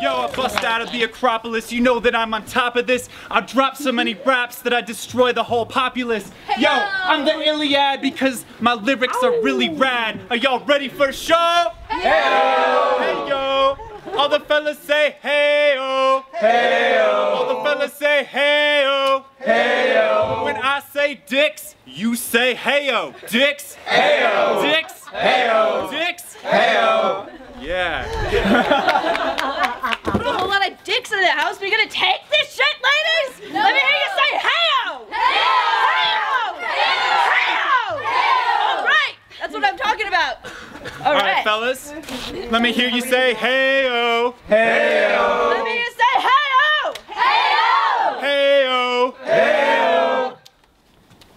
Yo, I bust out of the Acropolis, you know that I'm on top of this. I drop so many raps that I destroy the whole populace. Yo, I'm the Iliad because my lyrics are really rad. Are y'all ready for a show? Hey yo! All the fellas say hey-o! Hey-o! All the fellas say hey-o! Hey-o! When I say dicks, you say hey-o! Dicks! Hey-o! Dicks! Hey-o! Dicks! Hey-o! Yeah. There's a whole lot of dicks in the house. Are you gonna take this shit, ladies? No. Let me hear you say hey-o! Hey-o! Hey-o! Hey-o! All right, that's what I'm talking about. All right, fellas. Let me hear you say hey-o! Hey-o! Let me hear you say hey-o! Hey-o! Hey-o! Hey-o!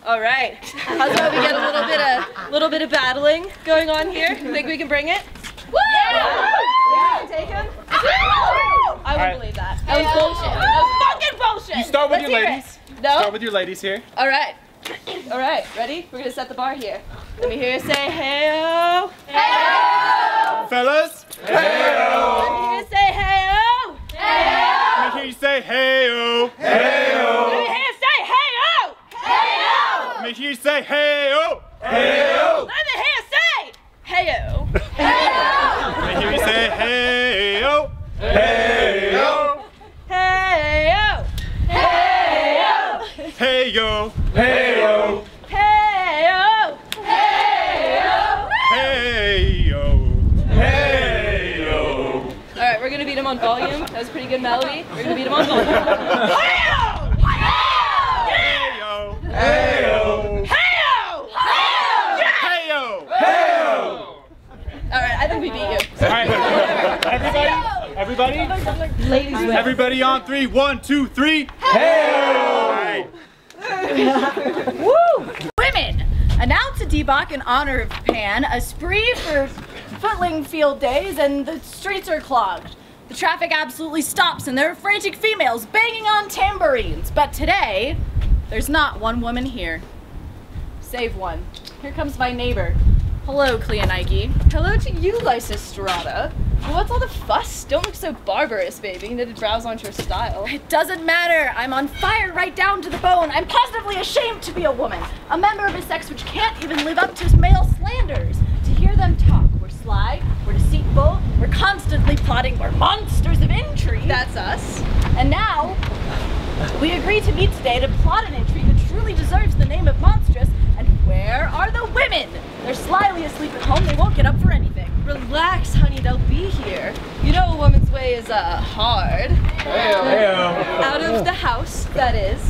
All right. How's about we get a little bit of battling going on here? Think we can bring it? Woo! Yeah. Take him? I wouldn't believe that. That was bullshit. That was fucking bullshit. You start with your ladies. No? Start with your ladies here. All right. All right. Ready? We're gonna set the bar here. Let me hear you say hey-o. Hey-o. Fellas. Hey-o. Let me hear you say hey-o. Hey-o. Let me hear you say hey-o. Hey-o. Let me hear you say hey-o. Hey-o. Let me hear you say hey-o. Hey-o. Let me hear you say hey-o. Hey-o. Let me hear you say hey-o. Hey-o. Hey-o. Hey-o. Hey-yo. Hey-o! Hey-o. Hey-o. Hey-yo. Hey-o! All right, we're gonna beat him on volume. That was a pretty good melody. We're gonna beat him on volume. Hey-o. Hey-yo. Hey-o! Hey-o. Hey-yo. Hey-o! All right, I think we beat you. All right. Everybody? Ladies win. Everybody on three. 1, 2, 3. Hey-o! All right. Woo! Women! Announce a debauch in honor of Pan, a spree for footling field days, and the streets are clogged. The traffic absolutely stops, and there are frantic females banging on tambourines. But today, there's not one woman here. Save one. Here comes my neighbor. Hello, Cleonike. Hello to you, Lysistrata. Well, what's all the fuss? Don't look so barbarous, baby. Knitted brows aren't your style. It doesn't matter. I'm on fire right down to the bone. I'm positively ashamed to be a woman, a member of a sex which can't even live up to male slanders. To hear them talk, we're sly, we're deceitful, we're constantly plotting, we're monsters of intrigue. That's us. And now, we agree to meet today to plot an intrigue that truly deserves the name of monstrous. And where are the women? They're slyly asleep at home. They won't get up for anything. Relax, honey. They'll be here. You know a woman's way is hard. Hey-o! Out of the house, that is.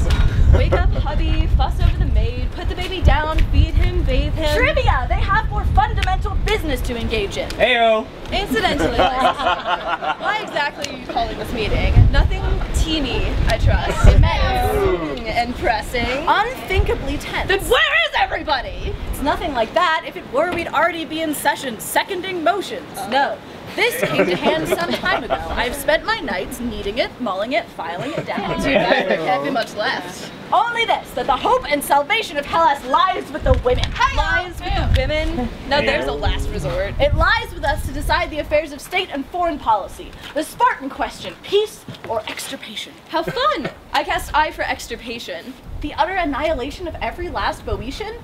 Wake up hubby, fuss over the maid, put the baby down, feed him, bathe him. Trivia! They have more fundamental business to engage in. Hey-o! Incidentally, why exactly are you calling this meeting? Nothing teeny, I trust. Immense. And pressing. Unthinkably tense. Then where is everybody? It's nothing like that. If it were, we'd already be in session, seconding motions. No. This came to hand some time ago. I've spent my nights kneading it, mulling it, filing it down. Too bad there can't be much left. Only this, that the hope and salvation of Hellas lies with the women. Lies with the women? No, there's a last resort. It lies with us to decide the affairs of state and foreign policy. The Spartan question, peace or extirpation? How fun! I cast I for extirpation. The utter annihilation of every last Boeotian?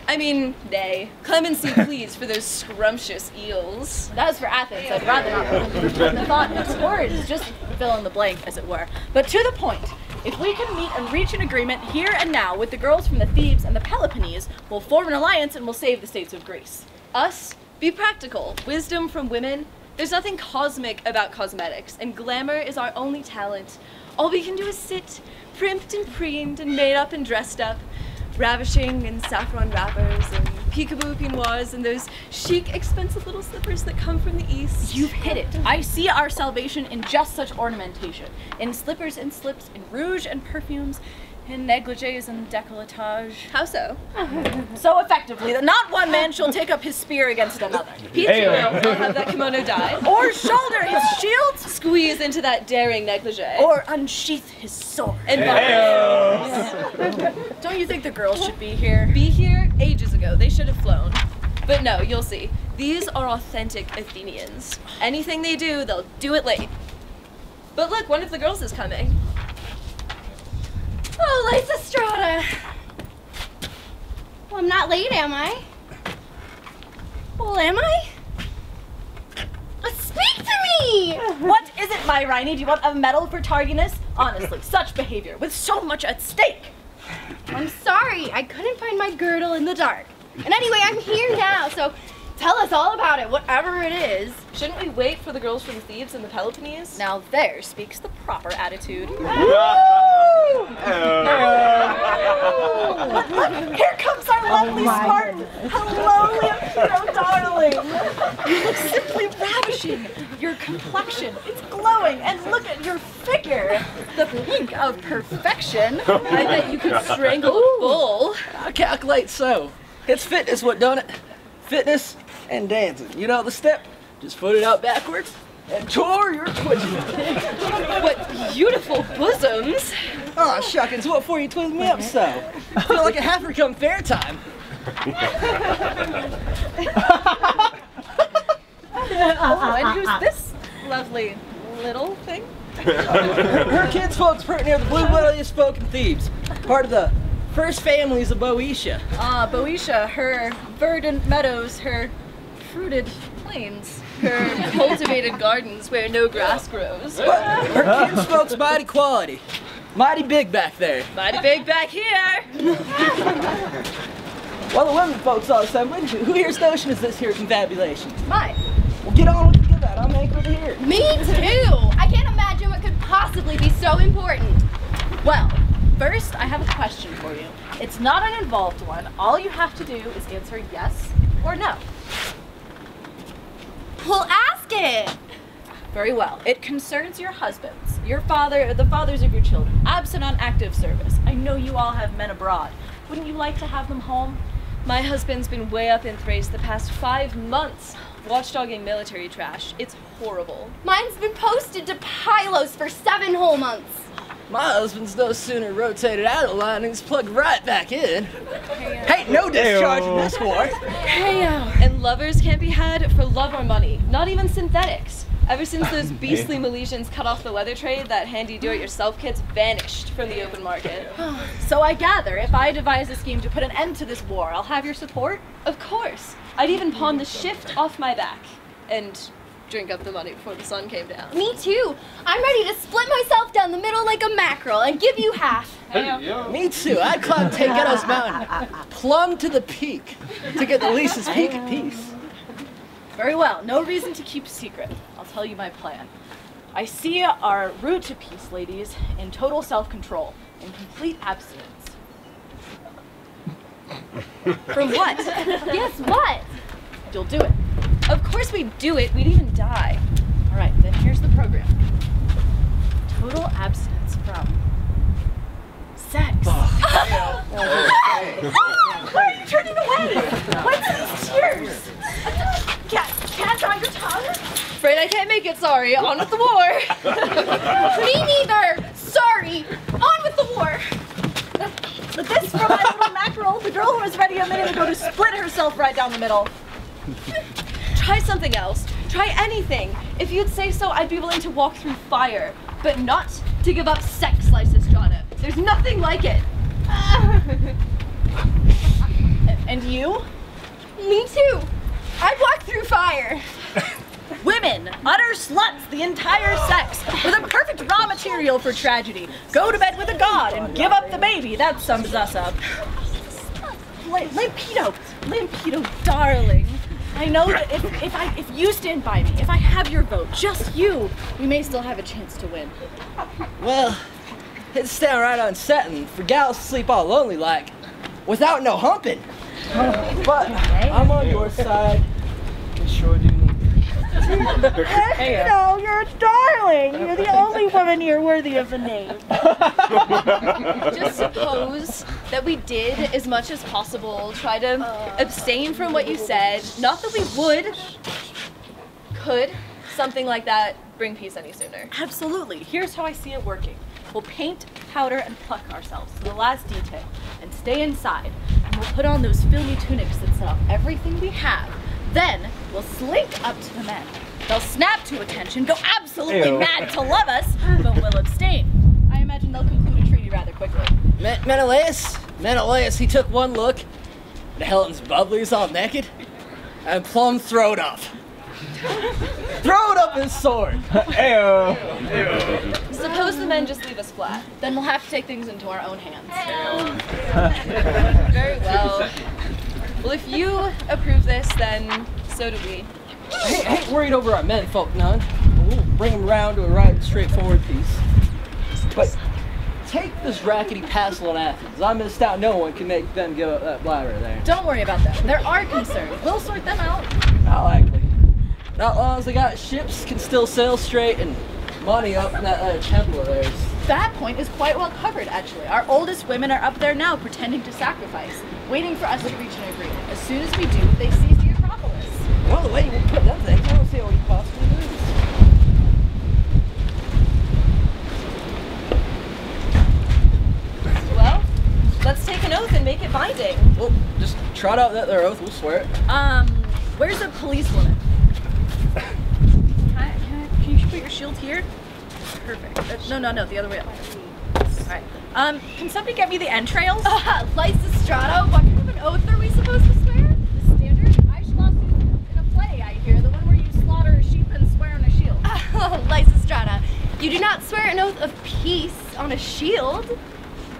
I mean, nay. Clemency, please, for those scrumptious eels. That was for Athens. I'd rather not put the thought into words, just fill in the blank, as it were. But to the point, if we can meet and reach an agreement here and now with the girls from the Thebes and the Peloponnese, we'll form an alliance and we'll save the states of Greece. Us? Be practical. Wisdom from women. There's nothing cosmic about cosmetics, and glamour is our only talent. All we can do is sit, primped and preened and made up and dressed up, ravishing in saffron wrappers and peekaboo peignoirs and those chic, expensive little slippers that come from the east. You've hit it. I see our salvation in just such ornamentation. In slippers and slips, in rouge and perfumes, in negligees and décolletage. How so? So effectively that not one man shall take up his spear against another. Pietro will have that kimono die. Or shoulder his shield. Squeeze into that daring negligee. Or unsheath his sword. And Don't you think the girls should be here? Be here ages ago. They should have flown. But no, you'll see. These are authentic Athenians. Anything they do, they'll do it late. But look, one of the girls is coming. Oh, Lysistrata! Well, I'm not late, am I? Well, am I? Speak to me! What is it, my Rhiney? Do you want a medal for tardiness? Honestly, such behavior, with so much at stake. I'm sorry, I couldn't find my girdle in the dark. And anyway, I'm here now, so tell us all about it, whatever it is. Shouldn't we wait for the girls from Thebes and the Peloponnese? Now there speaks the proper attitude. Look, here comes our lovely Spartan. Hello, Lysistrata, darling. You look simply ravishing. Your complexion, it's glowing, and look at your figure. The pink of perfection. I bet you could strangle a bull. I calculate so. It's fitness what done it. Fitness and dancing. You know the step? Just put it out backwards and tore your twitching. What beautiful bosoms. Oh, shuckins, what for you twist me up so? I feel like a heifer come fair time. Oh, and who's this lovely little thing? Her kinsfolk's pretty near the blue williest folk in Thebes. Part of the first families of Boeotia. Ah, Boeotia, her verdant meadows, her fruited plains. Her cultivated gardens where no grass grows. Her kinsfolk's mighty quality. Mighty big back there. Mighty big back here. While the women folks all assembled, who here's notion is this here confabulation? Mine. Well, get on with the that. I'm anxious to hear. Me too! I can't imagine what could possibly be so important. Well, first I have a question for you. It's not an involved one. All you have to do is answer yes or no. Well, ask it! Very well. It concerns your husbands, your father, the fathers of your children, absent on active service. I know you all have men abroad. Wouldn't you like to have them home? My husband's been way up in Thrace the past 5 months, watchdogging military trash. It's horrible. Mine's been posted to Pylos for 7 whole months. My husband's no sooner rotated out of line than he's plugged right back in. Hey, no discharge in this war. And lovers can't be had for love or money, not even synthetics. Ever since those beastly Milesians cut off the leather trade, that handy do-it-yourself kit's vanished from the open market. So I gather if I devise a scheme to put an end to this war, I'll have your support? Of course. I'd even pawn the shift off my back and drink up the money before the sun came down. Me too. I'm ready to split myself down the middle like a mackerel and give you half. Me too. I'd climb Taketos Mountain, plumb to the peak, to get the leastest peak at peace. Very well. No reason to keep secret. I'll tell you my plan. I see our route to peace, ladies, in total self-control, in complete abstinence. From what? Guess what? You'll do it. Of course we'd do it. We'd even die. All right, then here's the program. Total abstinence from sex. Why are you turning away? What's these tears? Can't on your tongue? Afraid I can't make it, sorry. On with the war. Me neither. Sorry. On with the war. But this from my little mackerel, the girl who was ready a minute ago to split herself right down the middle. Try something else. Try anything. If you'd say so, I'd be willing to walk through fire, but not to give up sex, Lysistrata. There's nothing like it. And you? Me too. I'd walk through fire. Women, utter sluts, the entire sex, with a perfect raw material for tragedy. Go to bed with a god and give up the baby. That sums us up. Lampedo, darling. I know that if you stand by me, if I have your vote, just you, we may still have a chance to win. Well, it's stand right on setting for gals to sleep all lonely like, without no humping. But I'm on your side. I sure do need No, you're a darling. You're the only woman here worthy of the name. Just suppose that we did as much as possible, try to abstain from what you said. Not that we would. Could something like that bring peace any sooner? Absolutely. Here's how I see it working. We'll paint, powder, and pluck ourselves to the last detail, and stay inside. And we'll put on those filmy tunics that set off everything we have. Then, will slink up to the men. They'll snap to attention, go absolutely Ew. mad to love us, but will abstain. I imagine they'll conclude a treaty rather quickly. Menelaus, he took one look at Helen's bubblies all naked and plumb throwed up. Throwed up his sword. Ayo. Suppose the men just leave us flat. Then we'll have to take things into our own hands. Very well. Well, if you approve this, then so do we. I ain't worried over our men folk none. We'll bring them around to a right, straightforward peace. But take this rackety passel in Athens. I missed out. No one can make them give up that bladder there. Don't worry about them. There are concerns. We'll sort them out. Not likely. Not long as they got ships, can still sail straight, and money up in that temple of theirs. That point is quite well covered, actually. Our oldest women are up there now pretending to sacrifice, waiting for us to reach an agreement. As soon as we do, they seize the Acropolis. Well, the way you put them things, I don't see how we possibly lose. Well, let's take an oath and make it binding. Well, just trot out that their oath, we'll swear it. Where's the policewoman? Can you put your shield here? Perfect. No, the other way up. Alright. Can somebody get me the entrails? Lysistrata, what kind of an oath are we supposed to swear? The standard Aishlos in a play, I hear. The one where you slaughter a sheep and swear on a shield. Oh, Lysistrata, you do not swear an oath of peace on a shield.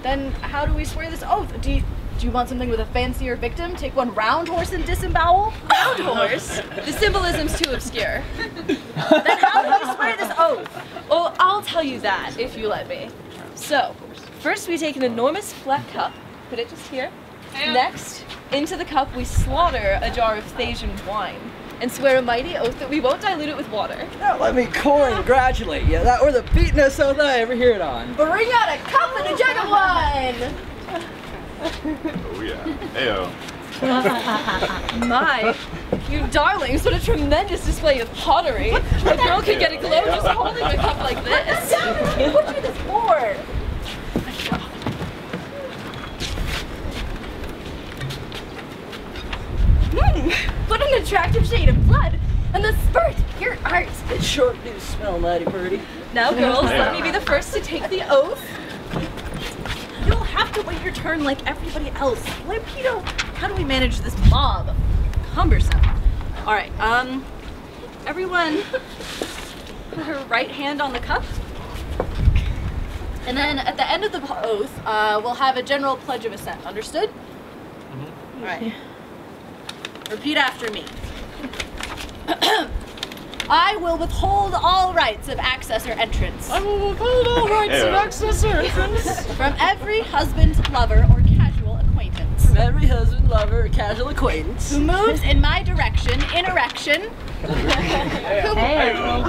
Then how do we swear this oath? Do you want something with a fancier victim? Take one round horse and disembowel? Round horse? The symbolism's too obscure. Then how do we swear this oath? Oh, I'll tell you that, if you let me. So, first we take an enormous flat cup, put it just here. Next, into the cup we slaughter a jar of Thasian wine, and swear a mighty oath that we won't dilute it with water. Now let me congratulate you. That were the beatin'est oath I ever heard on. Bring out a cup and a jug of wine! Oh yeah. Ayo. My, you darlings, what a tremendous display of pottery. A girl can get a glow just holding a cup like this. What you this for? What an attractive shade of blood! And the spurt, your art! It sure do smell mighty pretty. Now, girls, let me be the first to take the oath. You'll have to wait your turn like everybody else. Lampedo, how do we manage this mob? Cumbersome. Alright, everyone put her right hand on the cup. And then at the end of the oath, we'll have a general pledge of assent. Understood? Mm-hmm. All right. Repeat after me. I will withhold all rights of access or entrance. I will withhold all rights of access or entrance From every husband, lover, or casual acquaintance. from every husband, lover, or casual acquaintance Who moves in my direction in erection. Who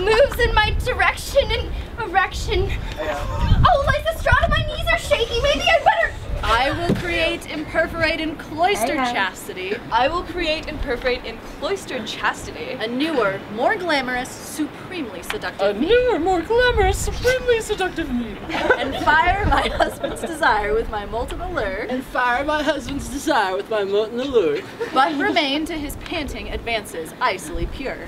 moves in my direction in erection? Oh, Lysistrata, my knees are shaky. Maybe I better. I will create, imperforate, and cloistered chastity. I will create and perforate in cloistered chastity. A newer, more glamorous, supremely seductive me. newer, more glamorous, supremely seductive me. And fire my husband's desire with my molten allure. And fire my husband's desire with my molten allure. But remain to his panting advances icily pure.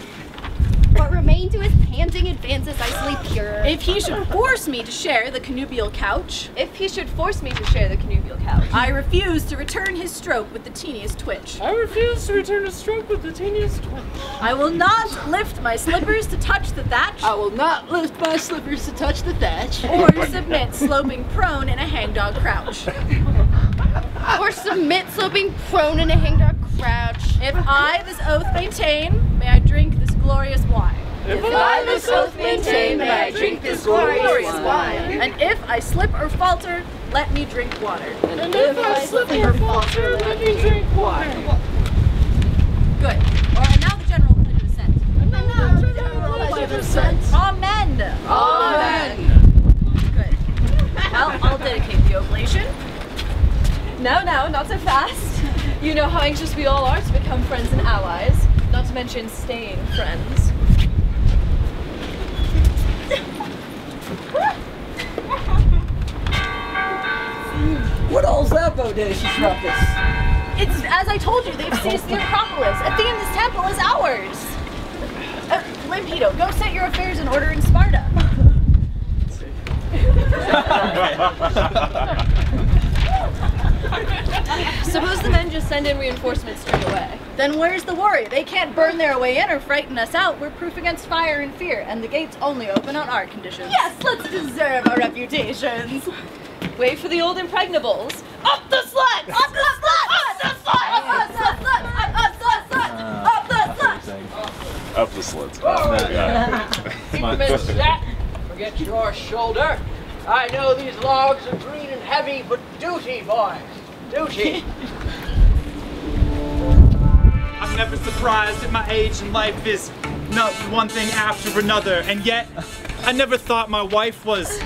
But remain to his panting advances icily pure. If he should force me to share the connubial couch, If he should force me to share the connubial couch, I refuse to return his stroke with the teeniest twitch. I refuse to return a stroke with the teeniest twitch. I will not lift my slippers to touch the thatch, I will not lift my slippers to touch the thatch. or submit sloping prone in a hangdog crouch. Or submit sloping prone in a hangdog crouch. If I this oath maintain, may I drink this glorious wine. If I this oath maintain, may I drink this glorious wine. And if I slip or falter, let me drink water. And if I slip or falter, let me drink water. Good. And now the general pledge of assent. Pledge of assent. Amen. Amen. Good. Well, I'll dedicate the oblation. now, not so fast. You know how anxious we all are to become friends and allies, not to mention staying friends. What all's that, bodacious ruckus? It's as I told you, they've seized the Acropolis. Athena's temple is ours. Olympido, go set your affairs in order in Sparta. Suppose the men just send in reinforcements straight away. Then where's the worry? They can't burn their way in or frighten us out. We're proof against fire and fear, and the gates only open on our conditions. Yes, let's deserve our reputations. Wait for the old impregnables. Up the slut! Up the slut! Up the slut! Up the slut! Up the slut! Up the slut! Up the slits. Increment set. Forget your shoulder. I know these logs are green and heavy, but duty, boys. Duty. I'm never surprised at my age in life is not one thing after another, and yet I never thought my wife was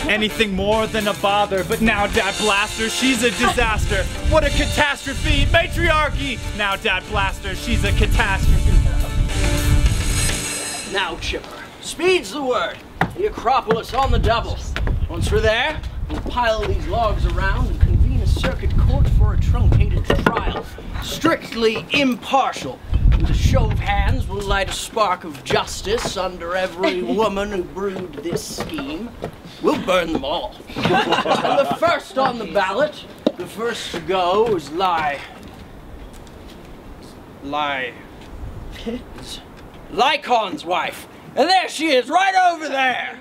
anything more than a bother. But now Dad Blaster, she's a disaster. What a catastrophe! Matriarchy! Now Dad Blaster, she's a catastrophe. Now, Chipper, speed's the word. The Acropolis on the double. Once we're there, we'll pile these logs around and convene a circuit court for a truncated trial. Strictly impartial. With a show of hands, we'll light a spark of justice under every woman who brewed this scheme. We'll burn them all. And the first on the ballot, the first to go is Lycon's wife. And there she is, right over there.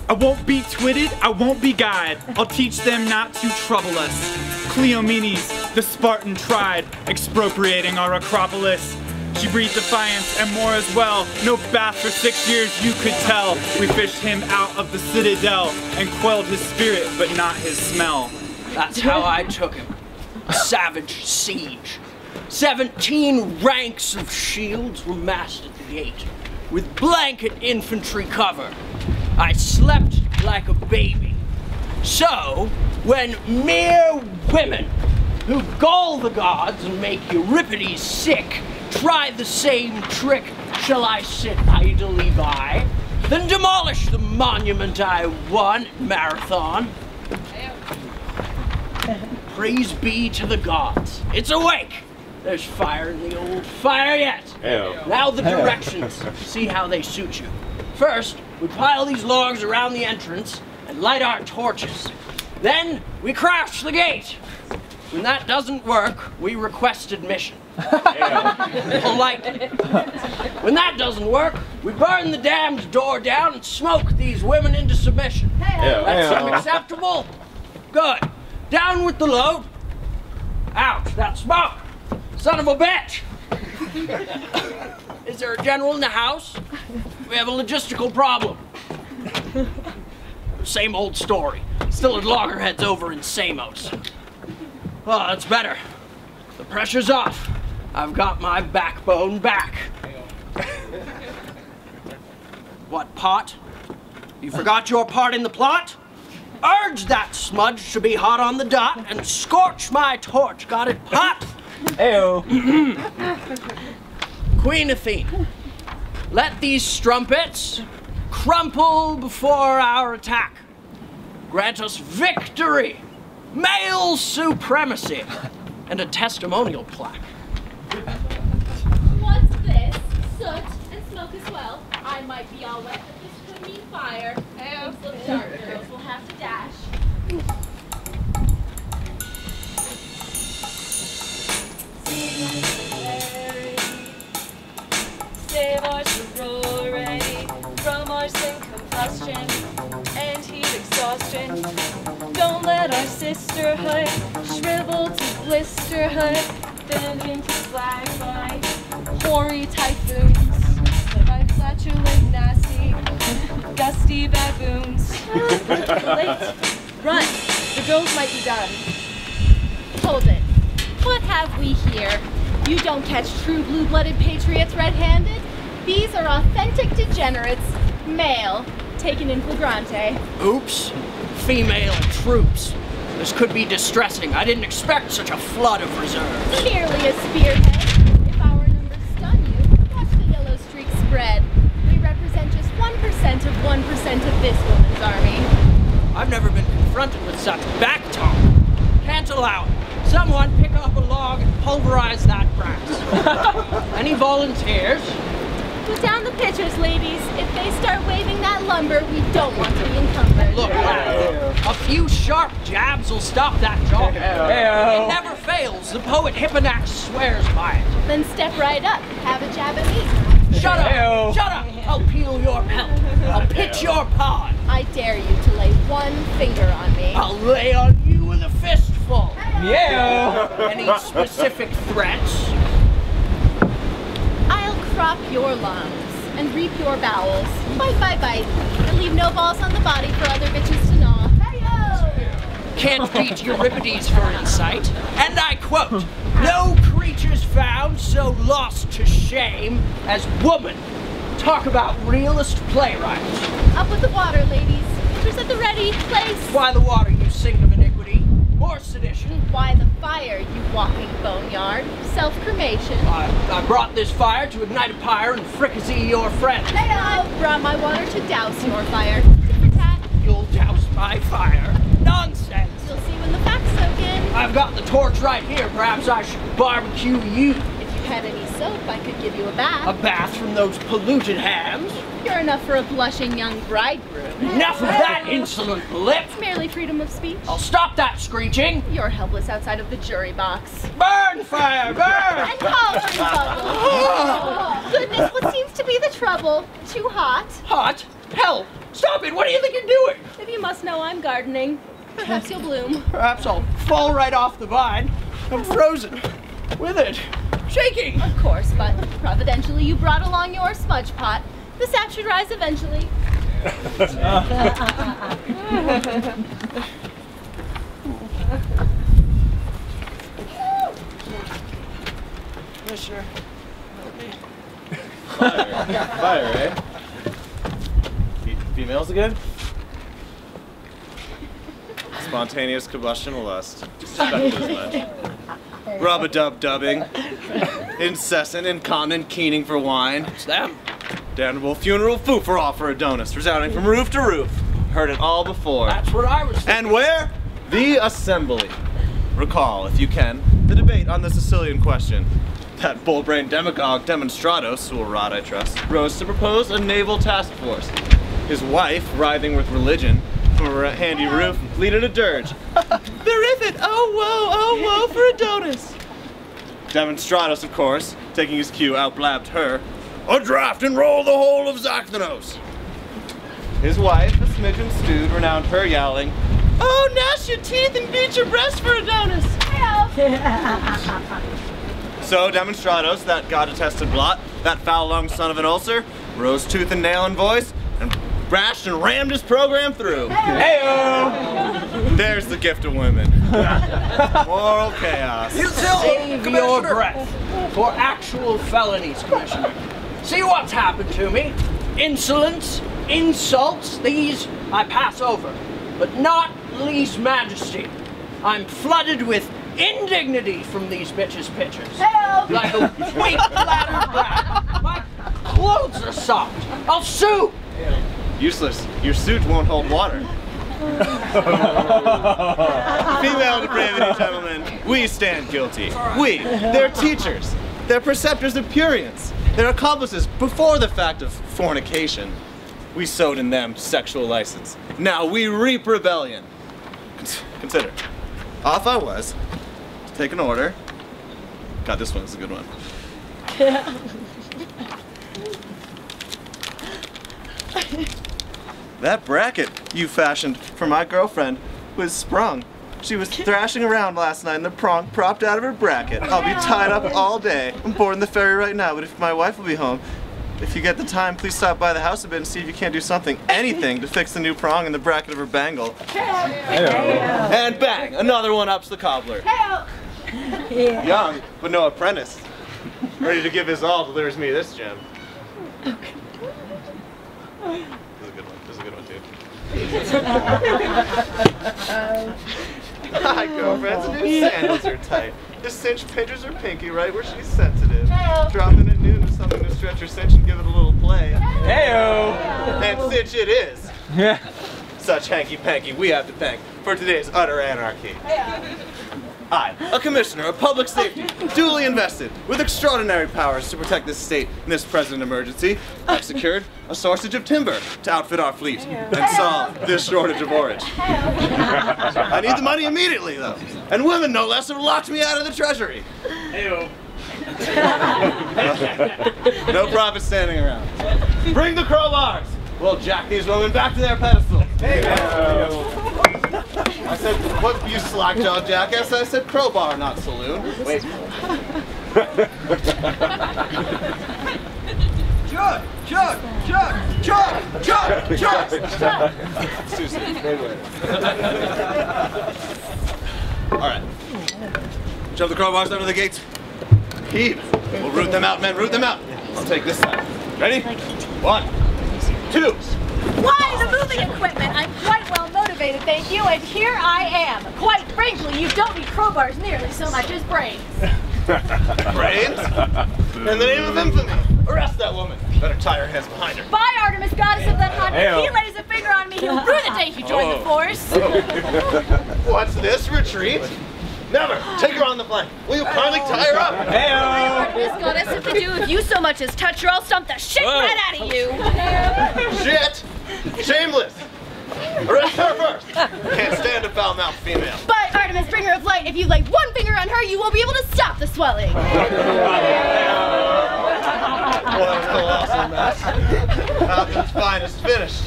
I won't be twitted, I won't be guyed. I'll teach them not to trouble us. Cleomenes, the Spartan, tried expropriating our Acropolis. She breathed defiance and more as well. No bath for 6 years, you could tell. We fished him out of the citadel and quelled his spirit, but not his smell. That's how I took him. A savage siege. 17 ranks of shields were massed at the gate, with blanket infantry cover. I slept like a baby. So, when mere women who gall the gods and make Euripides sick try the same trick, shall I sit idly by? Then demolish the monument I won at Marathon. Praise be to the gods. It's awake. There's fire in the old fire yet. Ayo. Now the directions. See how they suit you. First, we pile these logs around the entrance and light our torches. Then, we crash the gate. When that doesn't work, we request admission. Politely. When that doesn't work, we burn the damned door down and smoke these women into submission. That seem acceptable? Good. Down with the load. Ouch, that smoke. Son of a bitch. Is there a general in the house? We have a logistical problem. Same old story. Still at loggerheads over in Samos. Oh, that's better. The pressure's off. I've got my backbone back. What, pot? You forgot your part in the plot? Urge that smudge to be hot on the dot and scorch my torch. Got it hot? Ayo. Queen Athene, let these strumpets crumple before our attack. Grant us victory, male supremacy, and a testimonial plaque. What's this? Soot and smoke as well. I might be all wet, but this could mean fire. Things look dark, girls. We'll have to dash. Save our sorority from arson, combustion, and heat exhaustion. Don't let our sisterhood shrivel to blisterhood, then into slag by hoary typhoons, led by flatulent, nasty, gusty baboons. Late. Run! The girls might be done. Hold it. What have we here? You don't catch true blue-blooded patriots red-handed. These are authentic degenerates, male, taken in flagrante. Oops, female troops. This could be distressing. I didn't expect such a flood of reserves. Merely a spearhead. If our numbers stun you, watch the yellow streak spread. We represent just 1% of 1% of this woman's army. I've never been confronted with such back talk. Can't allow it. Someone pick up a log and pulverize that ground. Any volunteers? Put down the pitchers, ladies. If they start waving that lumber, we don't want to be encumbered. Look, a few sharp jabs will stop that job. It never fails. The poet Hipponax swears by it. Then step right up. Have a jab at me. Shut up! Shut up! I'll peel your pelt. I'll pitch your pod. I dare you to lay one finger on me. I'll lay on you with a fistful. Yeah. Any specific threats? I'll crop your lungs and reap your bowels. Bite by bite. And leave no balls on the body for other bitches to gnaw. Can't beat Euripides for insight. And I quote, no creature's found so lost to shame as woman. Talk about realist playwright. Up with the water, ladies. Pitchers at the ready, place. Why the water, you sink of iniquity? More sedition. Why the fire, you walking boneyard? Self-cremation. I brought this fire to ignite a pyre and fricassee your friend. I brought my water to douse your fire. Tit for tat. You'll douse my fire. Nonsense. You'll see when the facts soak in. I've got the torch right here. Perhaps I should barbecue you. If you had any soap, I could give you a bath. A bath from those polluted hands. You're enough for a blushing young bridegroom. Enough of that insolent lip. It's merely freedom of speech. I'll stop that screeching. You're helpless outside of the jury box. Burn, fire, burn! And cauldron bubbles. Oh, goodness, what seems to be the trouble? Too hot? Hot? Hell, stop it! What do you think you're doing? If you must know I'm gardening, perhaps you'll bloom. Perhaps I'll fall right off the vine. I'm frozen. With it. Shaking. Of course, but providentially you brought along your smudge pot. The sap should rise eventually. Commissioner. Fire, eh? Females again? Spontaneous combustion of lust. Suspected as much. Rub-a-dub-dubbing. Incessant, incontinent keening for wine. It's them. Damnable funeral foo for all for Adonis, resounding from roof to roof. Heard it all before. That's what I was thinking. And where? The assembly. Recall, if you can, the debate on the Sicilian question. That bull-brained demagogue Demonstratos, who will rot, I trust, rose to propose a naval task force. His wife, writhing with religion, from a handy roof, leaded a dirge. Verific! Oh woe for Adonis! Demonstratos, of course, taking his cue, outblabbed her. A draft and roll the whole of Zacthenos! His wife, a smidgen stewed, renowned her yowling, oh, gnash your teeth and beat your breast for Adonis! So Demonstratos, that god-attested blot, that foul-lunged son of an ulcer, rose tooth and nail in voice, and brashed and rammed his program through. Heyo! There's the gift of women. Moral chaos. You save your breath for actual felonies, Commissioner. See what's happened to me? Insolence, insults, these I pass over, but not lese majesty. I'm flooded with indignity from these bitches' pitchers. Like a weak, flattered brat. My clothes are soft. I'll sue. Useless. Your suit won't hold water. Female depravity, gentlemen. We stand guilty. We, their teachers, their preceptors of prurience, their accomplices before the fact of fornication. We sowed in them sexual license. Now we reap rebellion. Consider. Off I was to take an order. God, this one is a good one. That bracket you fashioned for my girlfriend was sprung. She was thrashing around last night and the prong propped out of her bracket. I'll be tied up all day. I'm boarding the ferry right now, but if my wife will be home, if you get the time, please stop by the house a bit and see if you can't do something, anything, to fix the new prong in the bracket of her bangle. And bang, another one ups the cobbler. Young, but no apprentice. Ready to give his all delivers me this gem. This is a good one. This is a good one too. Hi, girlfriends. New sandals are tight. The cinch pinchers are pinky right where she's sensitive. Drop in at noon with something to stretch her cinch and give it a little play. Heyo! And cinch it is. Such hanky-panky we have to thank for today's utter anarchy. I, a commissioner of public safety, duly invested with extraordinary powers to protect this state in this present emergency, have secured a sourcage of timber to outfit our fleet and solve this shortage of orange. I need the money immediately, though, and women, no less, have locked me out of the treasury. No profit standing around. Bring the crowbars. We'll jack these women back to their pedestals. I said, what, you slack-jawed jackass? I said crowbar, not saloon. Wait. Chug! Susan, wait. Alright. Shove the crowbars under the gates. Heave. We'll root them out, men, root them out. I'll take this side. Ready? 1, 2. Why, the moving equipment! I'm quite well motivated, thank you, and here I am. Quite frankly, you don't need crowbars nearly so much as brains. Brains? In the name of infamy, arrest that woman. Better tie her hands behind her. By Artemis, goddess of the hunt, if he lays a finger on me, he'll rue the day he joined the force. What's this, retreat? Never! Take her on the flank. Will you kindly tie her up? Artemis, goddess, if you so much as touch her, I'll stomp the shit right out of you. Shit! Shameless! Arrest her first! Can't stand a foul-mouthed female. But Artemis, bringer of light, if you lay one finger on her, you won't be able to stop the swelling. Well, that was colossal mess. Falcon's finest finished.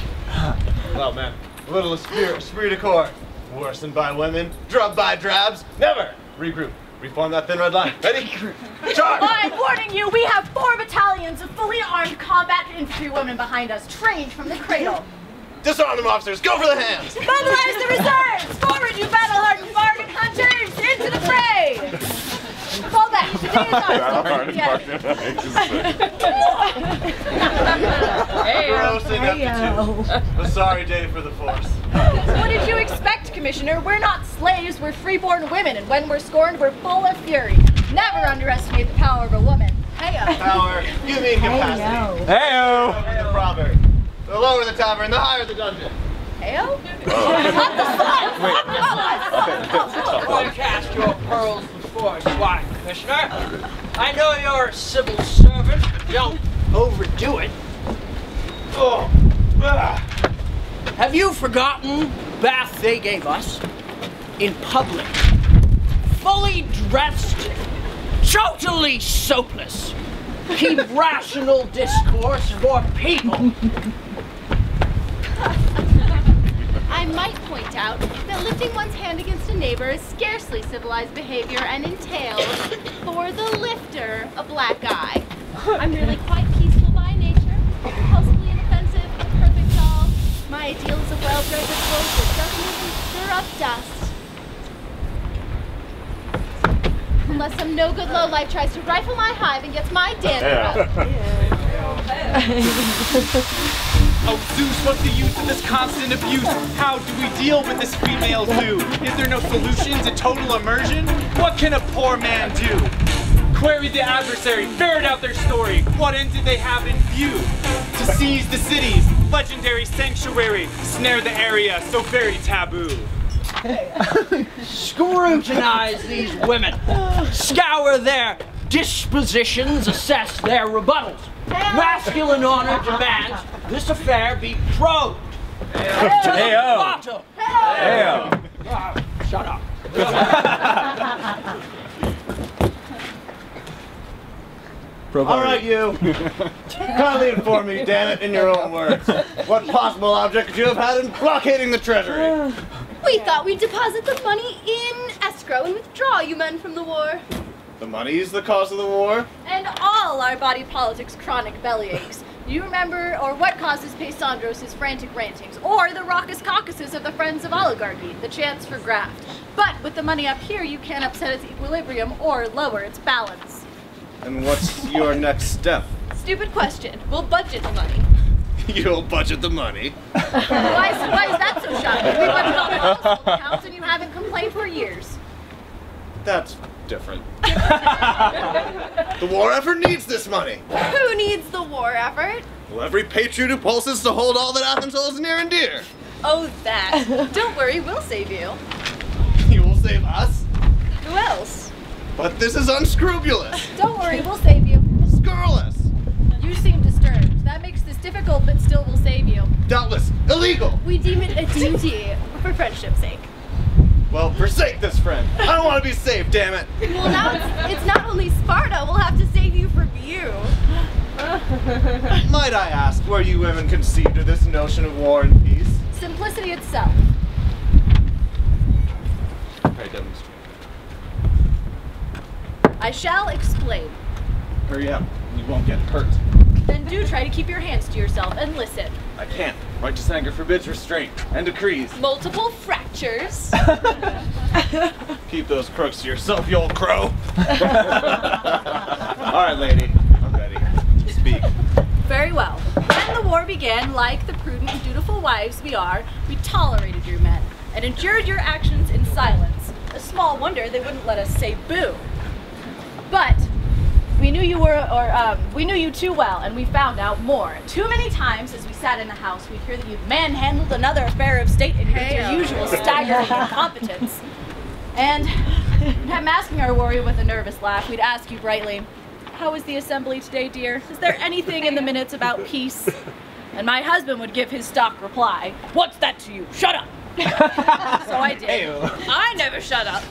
Well, man, little esprit de corps. Worsened by women, drubbed by drabs. Never! Regroup. Reform that thin red line. Ready? Charge! I'm warning you, we have 4 battalions of fully armed combat infantry women behind us, trained from the cradle. Disarm them, officers. Go for the hands. Mobilize the reserves! Forward, you battle-hardened bargain hunters! Into the fray! Fall back. Today is Gross ineptitude. A sorry day for the force. What did you expect, Commissioner? We're not slaves, we're freeborn women, and when we're scorned, we're full of fury. Never underestimate the power of a woman. Heyo. Power. You mean capacity. Heyo. The proverb. The lower the tavern, the higher the dungeon. Heyo? What the fuck? Don't cast your pearls before swine, Commissioner. I know you're a civil servant. Don't overdo it. Oh. Have you forgotten the bath they gave us in public? Fully dressed, totally soapless. Keep rational discourse for people. I might point out that lifting one's hand against a neighbor is scarcely civilized behavior and entails, for the lifter, a black eye. I'm really quite peaceful by nature, impulsively inoffensive, a perfect doll. My ideal is a well-bred repose that doesn't even stir up dust. Unless some no-good lowlife tries to rifle my hive and gets my dander up. Oh Zeus, what's the use of this constant abuse? How do we deal with this female zoo? Is there no solution to total immersion? What can a poor man do? Query the adversary, ferret out their story. What end did they have in view? To seize the city's legendary sanctuary, snare the area so very taboo. Scrutinize these women. Scour their dispositions, assess their rebuttals. Masculine honor demands this affair be probed. Heyo. Heyo. Shut up. All right, you. Kindly inform me, damn it, in your own words. What possible object could you have had in blockading the treasury? We thought we'd deposit the money in escrow and withdraw you men from the war. The money's the cause of the war? And all our body politics chronic bellyaches. You remember, or what causes Paisandros' frantic rantings, or the raucous caucuses of the Friends of Oligarchy, the chance for graft. But with the money up here, you can't upset its equilibrium or lower its balance. And what's your next step? Stupid question. We'll budget the money. You'll budget the money. Why is that so shocking? We budget all the household accounts and you haven't complained for years. That's different. The war effort needs this money. Who needs the war effort? Well, every patriot who pulses to hold all that Athens holds near and dear. Oh, that. Don't worry, we'll save you. You will save us? Who else? But this is unscrupulous. Don't worry, we'll save you. Scurrilous. You seem disturbed. That makes this difficult, but still will save you. Doubtless illegal. We deem it a duty for friendship's sake. Well, forsake this friend. I don't want to be saved, damn it. Well, now it's not only Sparta. We'll have to save you from you. Might I ask where you women conceived of this notion of war and peace? Simplicity itself. Pray demonstrate. I shall explain. Hurry up. You won't get hurt. Then do try to keep your hands to yourself and listen. I can't. Righteous anger forbids restraint and decrees. Multiple fractures. Keep those crooks to yourself, you old crow. Alright, lady. I'm ready. Speak. Very well. When the war began, like the prudent and dutiful wives we are, we tolerated your men and endured your actions in silence. A small wonder they wouldn't let us say boo. But we knew we knew you too well, and we found out more. Too many times, as we sat in the house, we'd hear that you'd manhandled another affair of state and with your usual staggering incompetence. And I'm asking our warrior with a nervous laugh, we'd ask you brightly, "How was the assembly today, dear? Is there anything in the minutes about peace?" And my husband would give his stock reply, "What's that to you? Shut up!" So I did. I never shut up.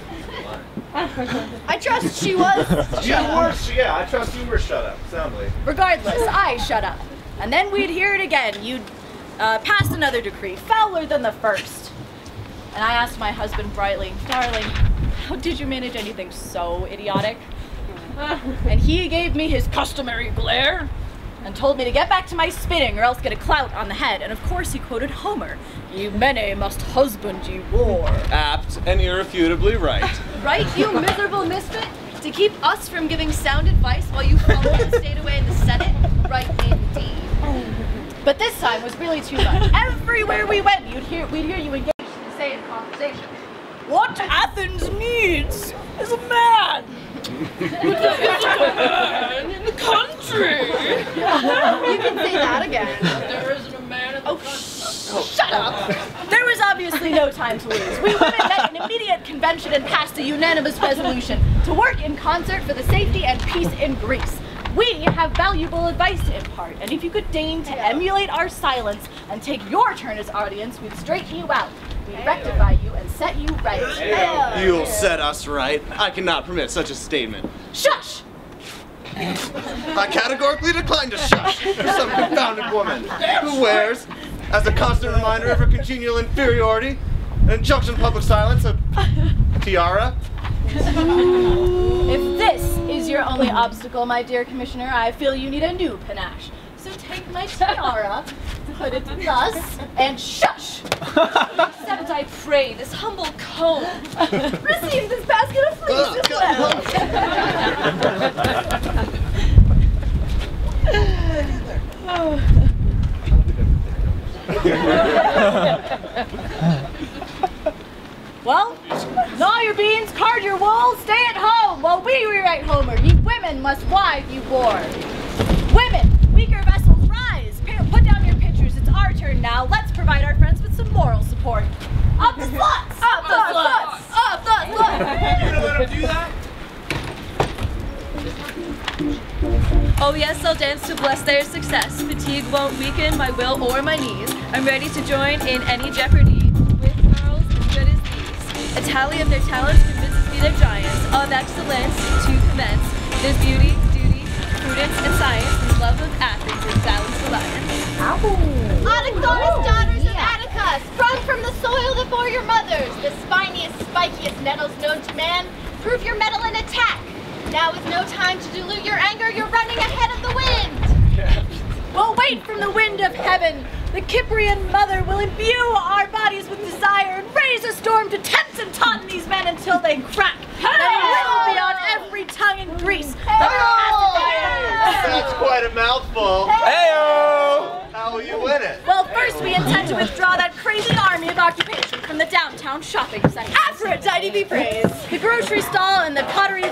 I trust she was. Yeah, I trust you were shut up, soundly. Regardless, I shut up. And then we'd hear it again. You'd pass another decree, fouler than the first. And I asked my husband brightly, "Darling, how did you manage anything so idiotic?" And he gave me his customary glare and told me to get back to my spinning or else get a clout on the head. And of course he quoted Homer, "Ye many must husband ye war." Apt and irrefutably right. Right, you miserable misfit? To keep us from giving sound advice while you fumbled and stayed away in the Senate? Right indeed. But this time was really too much. Everywhere we went, we'd hear you engage in saying conversation. "What Athens needs is a man." "Man in the country." You can say that again. "There isn't a man in the country." Shut up! There was obviously no time to lose. We women met an immediate convention and passed a unanimous resolution to work in concert for the safety and peace in Greece. We have valuable advice to impart, and if you could deign to emulate our silence and take your turn as audience, we'd straighten you out. We'd rectify you and set you right. You'll set us right. I cannot permit such a statement. Shush! I categorically decline to shush for some confounded woman who wears, as a constant reminder of her congenial inferiority, an injunction public silence, a tiara. If this is your only obstacle, my dear Commissioner, I feel you need a new panache. So take my tiara, put it thus, and shush! Accept, I pray, this humble comb. Receive this basket of fleece as well. Well, gnaw your beans, card your wool, stay at home while we rewrite Homer. Ye women must wive ye war. Women, weaker vessels, rise. Put down your pitchers. It's our turn now. Let's provide our friends with some moral support. Up the sluts! Up the sluts! Up the sluts! You gonna let him do that? Oh yes, I'll dance to bless their success. Fatigue won't weaken my will or my knees. I'm ready to join in any jeopardy with girls as good as these. A tally of their talents convinces me they're giants of excellence to commence. There's beauty, duty, prudence, and science, and love of Athens and silence alliance. Onychthorus, daughters of Attica, sprung from the soil that bore your mothers, the spiniest, spikiest nettles known to man, prove your mettle and attack. Now is no time to dilute your anger, you're running ahead of the wind! Well, wait from the wind of heaven. The Cyprian mother will imbue our bodies with desire and raise a storm to tense and taunten these men until they crack. Then will be on every tongue in Greece. That's quite a mouthful. Heyo! How will you win it? Well, first we intend to withdraw that crazy army of occupation from the downtown shopping center. Aphrodite be praised! The grocery stall and the pottery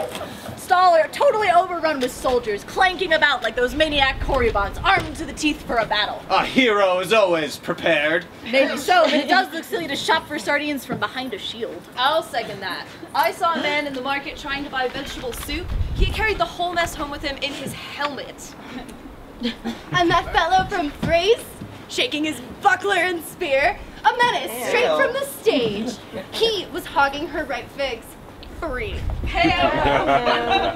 stall are totally overrun with soldiers, clanking about like those maniac Korribons, armed to the teeth for a battle. A hero is always prepared. Maybe so, but it does look silly to shop for sardines from behind a shield. I'll second that. I saw a man in the market trying to buy vegetable soup. He carried the whole mess home with him in his helmet. And that fellow from Thrace, shaking his buckler and spear, a menace straight from the stage. He was hogging her ripe figs. Free.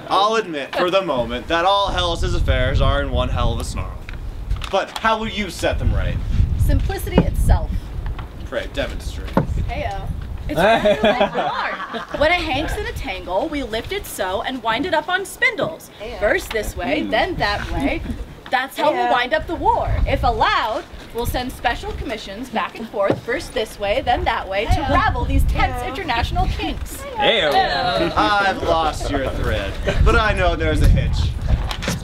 I'll admit, for the moment, that all Hellas's affairs are in one hell of a snarl. But how will you set them right? Simplicity itself. Pray, demonstrate. Heyo. It's rather hard. When a hank's in a tangle, we lift it so and wind it up on spindles. First this way, then that way. That's how we'll wind up the war. If allowed, we'll send special commissions back and forth, first this way, then that way, to ravel these tense international kinks. I've lost your thread, but I know there's a hitch.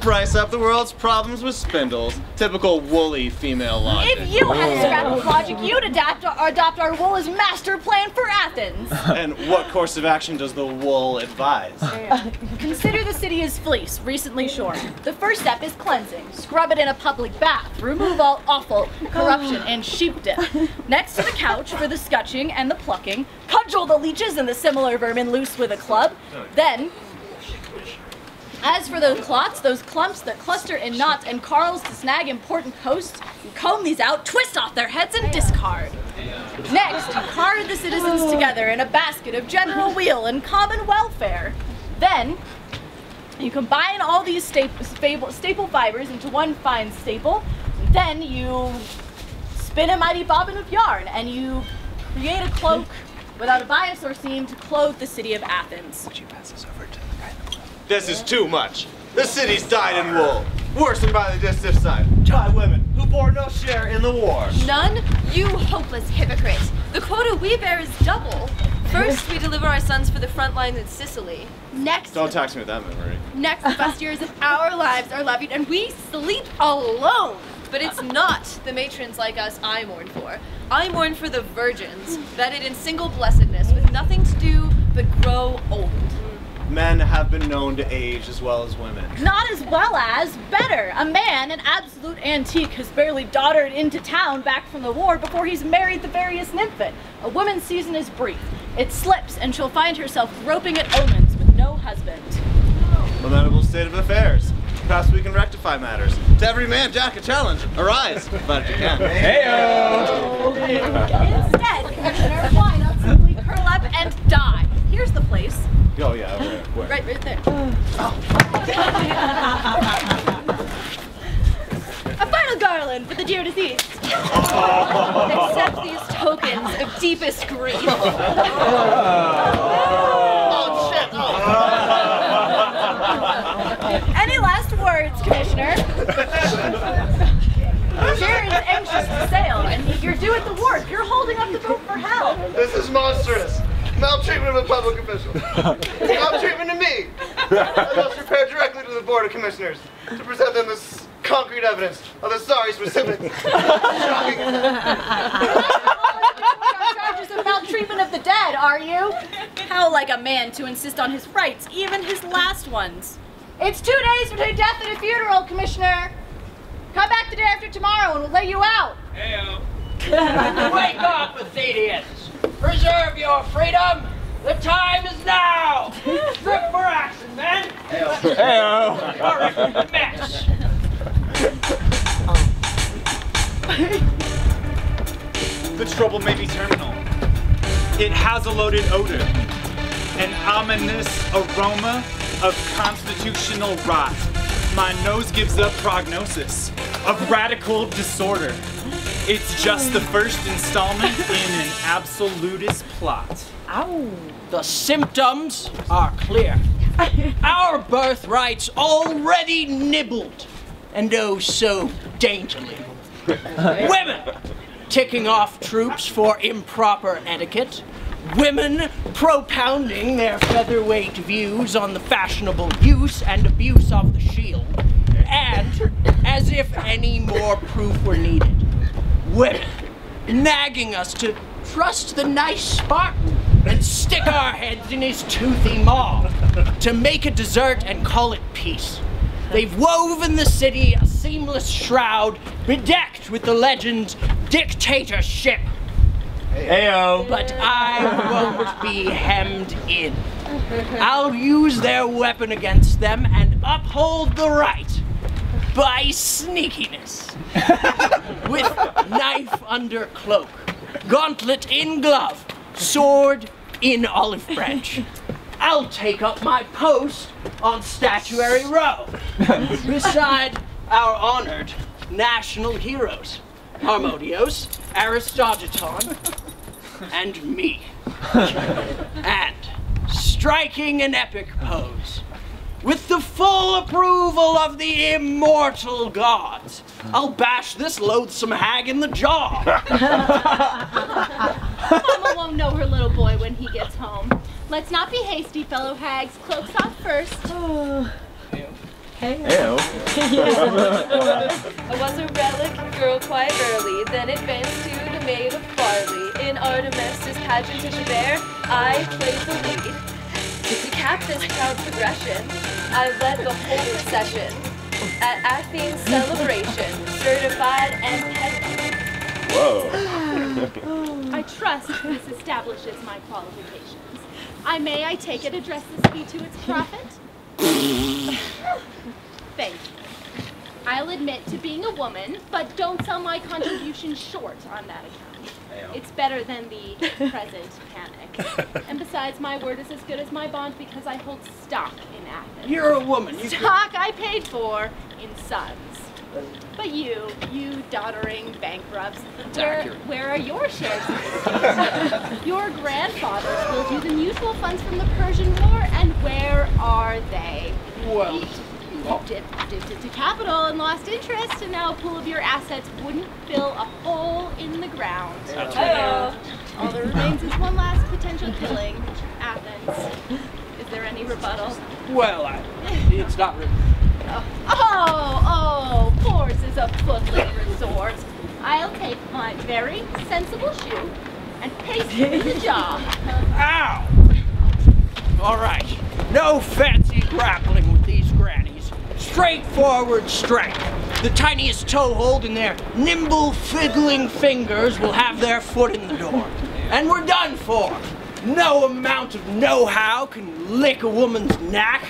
Spice up the world's problems with spindles. Typical woolly female logic. If you had a scrap of logic, you'd adopt our wool as master plan for Athens. And what course of action does the wool advise? Consider the city as fleece, recently shorn. The first step is cleansing. Scrub it in a public bath. Remove all offal, corruption, and sheep dip. Next to the couch for the scutching and the plucking. Cudgel the leeches and the similar vermin loose with a club. Then, as for those clots, those clumps that cluster in knots and carls to snag important posts, you comb these out, twist off their heads, and discard. Next, you card the citizens together in a basket of general weal and common welfare. Then, you combine all these staple fibers into one fine staple. Then you spin a mighty bobbin of yarn, and you create a cloak without a bias or seam to clothe the city of Athens. This is too much. The city's dyed in wool, worsened by the distaff side, by women who bore no share in the war. None? You hopeless hypocrite. The quota we bear is double. First, we deliver our sons for the front lines in Sicily. Next, Don't tax me with that memory. next, the best years of our lives are levied, and we sleep alone. But it's not the matrons like us I mourn for. I mourn for the virgins, vetted in single blessedness, with nothing to do but grow old. Men have been known to age as well as women. Not as well as, better. A man, an absolute antique, has barely doddered into town back from the war before he's married the veriest nymphet. A woman's season is brief. It slips, and she'll find herself groping at omens with no husband. Lamentable state of affairs. Perhaps we can rectify matters. To every man, Jack, a challenge. Arise, but if you can. Instead, Commissioner, why not simply curl up and die? Here's the place. Oh yeah, where? Right there. A final garland for the dear deceased. Accept these tokens of deepest grief. Oh shit! Any last words, Commissioner? Sharon's anxious to sail, and you're due at the wharf. You're holding up the boat for hell. This is monstrous. Maltreatment of a public official. Maltreatment to me. I must repair directly to the Board of Commissioners to present them this concrete evidence of the sorry specifics. Shocking. Charges of maltreatment of the dead, are you? How like a man to insist on his rights, even his last ones. It's 2 days between death and a funeral, Commissioner. Come back the day after tomorrow and we'll lay you out. Wake up, Athenians! Preserve your freedom! The time is now! Strip for action, men! Hey-o! Mess! The trouble may be terminal. It has a loaded odor, an ominous aroma of constitutional rot. My nose gives up prognosis of radical disorder. It's just the first installment in an absolutist plot. The symptoms are clear. Our birthrights already nibbled, and oh so daintily. Women ticking off troops for improper etiquette. Women propounding their featherweight views on the fashionable use and abuse of the shield. And, as if any more proof were needed, women nagging us to trust the nice Spartan and stick our heads in his toothy maw to make a dessert and call it peace. They've woven the city a seamless shroud bedecked with the legend dictatorship. Heyo. But I won't be hemmed in. I'll use their weapon against them and uphold the right by sneakiness. With knife under cloak, gauntlet in glove, sword in olive branch. I'll take up my post on Statuary Row beside our honored national heroes, Harmonios, Aristogiton, and me. And striking an epic pose, with the full approval of the immortal gods, I'll bash this loathsome hag in the jaw. Mama won't know her little boy when he gets home. Let's not be hasty, fellow hags. Cloaks off first. Heyo. I was a relic girl quite early, then advanced to the maid of barley. In Artemis' pageant to Javert, I played the lead. To cap this proud progression, I led the whole procession at Athens' celebration, certified and pedagogue. Whoa. I trust this establishes my qualifications. I take it, address this fee to its prophet? Thank you. I'll admit to being a woman, but don't sell my contribution short on that account. It's better than the present panic. And besides, my word is as good as my bond because I hold stock in Athens. You're a woman. Stock I paid for in sons. But you doddering bankrupts, where are your shares in this case? Your grandfathers willed you the mutual funds from the Persian War, and where are they? Well, Dipped into capital and lost interest, and now a pool of your assets wouldn't fill a hole in the ground. That's right. All that remains is one last potential killing, Athens. Is there any rebuttal? well, it's not really. Force is a footling resort. I'll take my very sensible shoe and paste it in the jaw. Ow! All right, no fancy grappling with these grannies. Straightforward strength. The tiniest toehold in their nimble, fiddling fingers will have their foot in the door. And we're done for. No amount of know-how can lick a woman's knack.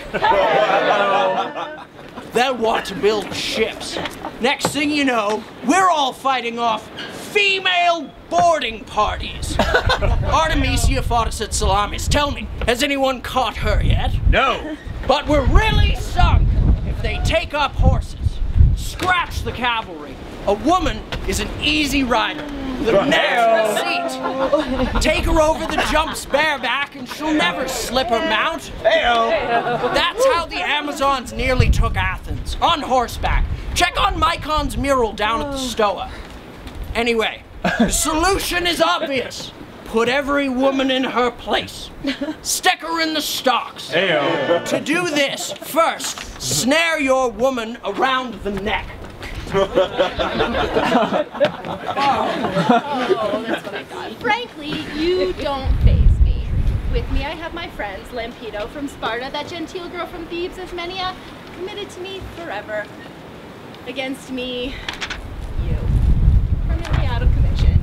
They'll want to build ships. Next thing you know, we're all fighting off female boarding parties. Artemisia fought us at Salamis. Tell me, has anyone caught her yet? No. But we're really sunk if they take up horses. Scratch the cavalry. A woman is an easy rider with a natural seat. Take her over the jumps bareback and she'll never slip her mount. That's how the Amazons nearly took Athens, on horseback. Check on Mycon's mural down at the Stoa. Anyway, the solution is obvious. Put every woman in her place. Stick her in the stocks. To do this, first, snare your woman around the neck. That's what I thought. Frankly, you don't faze me. With me, I have my friends, Lampedo from Sparta, that genteel girl from Thebes, Ismenia, committed to me forever. Against me, you. Permanently out of commission.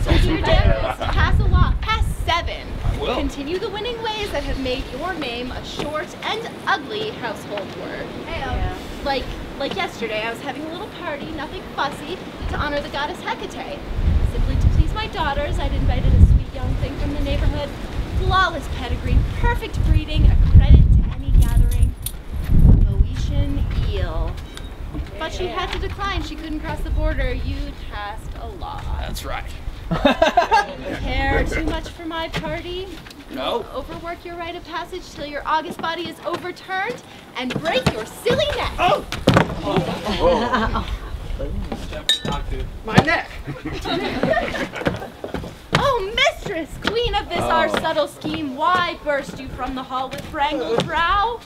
So do your damnedest. Pass a law. Pass 7. Continue the winning ways that have made your name a short and ugly household word. Like yesterday, I was having a little party, nothing fussy, to honor the goddess Hecate. Simply to please my daughters, I'd invited a sweet young thing from the neighborhood. Flawless pedigree, perfect breeding, a credit to any gathering. Boeotian eel. But she had to decline. She couldn't cross the border. You'd passed a law. That's right. Care too much for my party? No. Overwork your rite of passage till your august body is overturned and break your silly neck. My neck. Oh, mistress, queen of this our subtle scheme, why burst you from the hall with wrangled brow?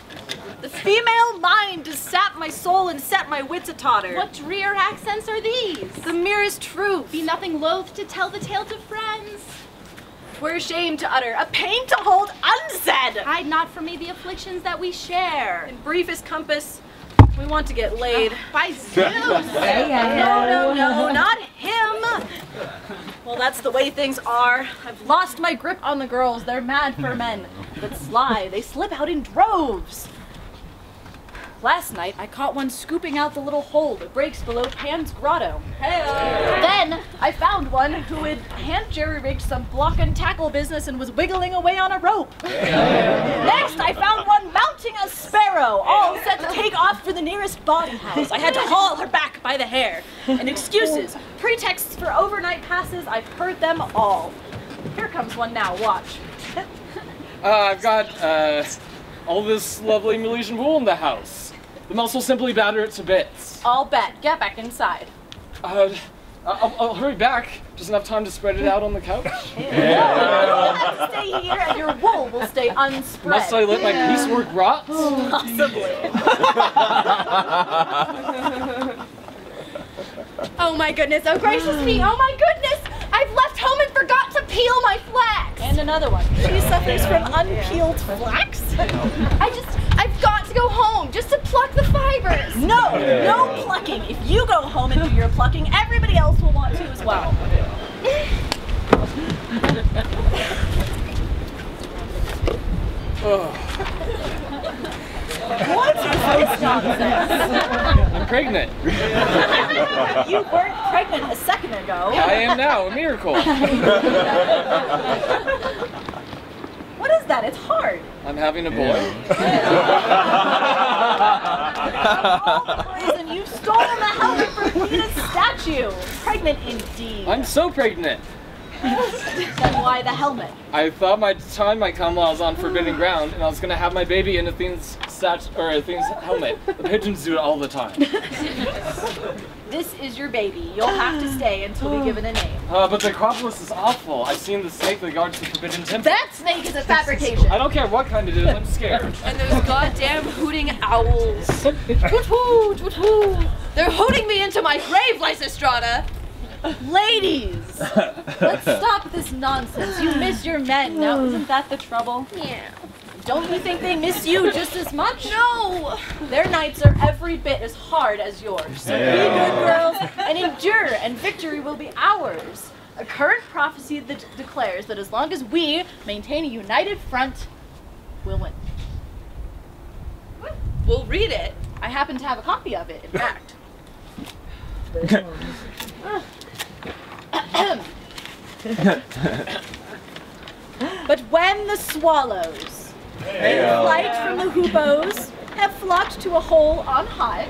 The female mind does sap my soul and set my wits a totter. What drear accents are these? The merest truth. Be nothing loath to tell the tale to friends. we're ashamed to utter, a pain to hold unsaid. Hide not from me the afflictions that we share. In briefest compass, we want to get laid. By Zeus! No, not him. Well, that's the way things are. I've lost my grip on the girls. They're mad for men, but sly. They slip out in droves. Last night, I caught one scooping out the little hole that breaks below Pan's grotto. Then, I found one who had hand jerry-rigged some block and tackle business and was wiggling away on a rope. Next, I found one mounting a sparrow, all set to take off for the nearest bawdy house. I had to haul her back by the hair. And excuses, pretexts for overnight passes, I've heard them all. Here comes one now, watch. I've got, all this lovely Milesian wool in the house. The mouse will simply batter it to bits. I'll bet. Get back inside. I'll hurry back. Just enough time to spread it out on the couch. No, you'll have to stay here and your wool will stay unspread. Must I let my piecework rot? Possibly. Oh my goodness, oh gracious me, oh my goodness! I've left home and forgot to peel my flax! And another one. She suffers from unpeeled flax. I've got to go home just to pluck the fibers! No plucking. If you go home and do your plucking, everybody else will want to as well. What is this nonsense? I'm pregnant. You weren't pregnant a second ago. I am now, a miracle. What is that? It's hard. I'm having a boy. Reason you've stolen the helmet from Venus' statue. Pregnant indeed. I'm so pregnant. Then why the helmet? I thought my time might come while I was on forbidden ground, and I was gonna have my baby in Athene's helmet. The pigeons do it all the time. This is your baby. You'll have to stay until we give it a name. But the Acropolis is awful. I've seen the snake that guards the forbidden temple. That snake is a fabrication. I don't care what kind it is. I'm scared. And those goddamn hooting owls. Toot-hoo, toot-hoo. They're hooting me into my grave, Lysistrata. Ladies, let's stop this nonsense. You miss your men. Now, isn't that the trouble? Yeah. Don't you think they miss you just as much? No. Their nights are every bit as hard as yours. So be good girls and endure, and victory will be ours. A current prophecy that declares that as long as we maintain a united front, we'll win. We'll read it. I happen to have a copy of it, in fact. But when the swallows, in flight from the hoopos, have flocked to a hole on high,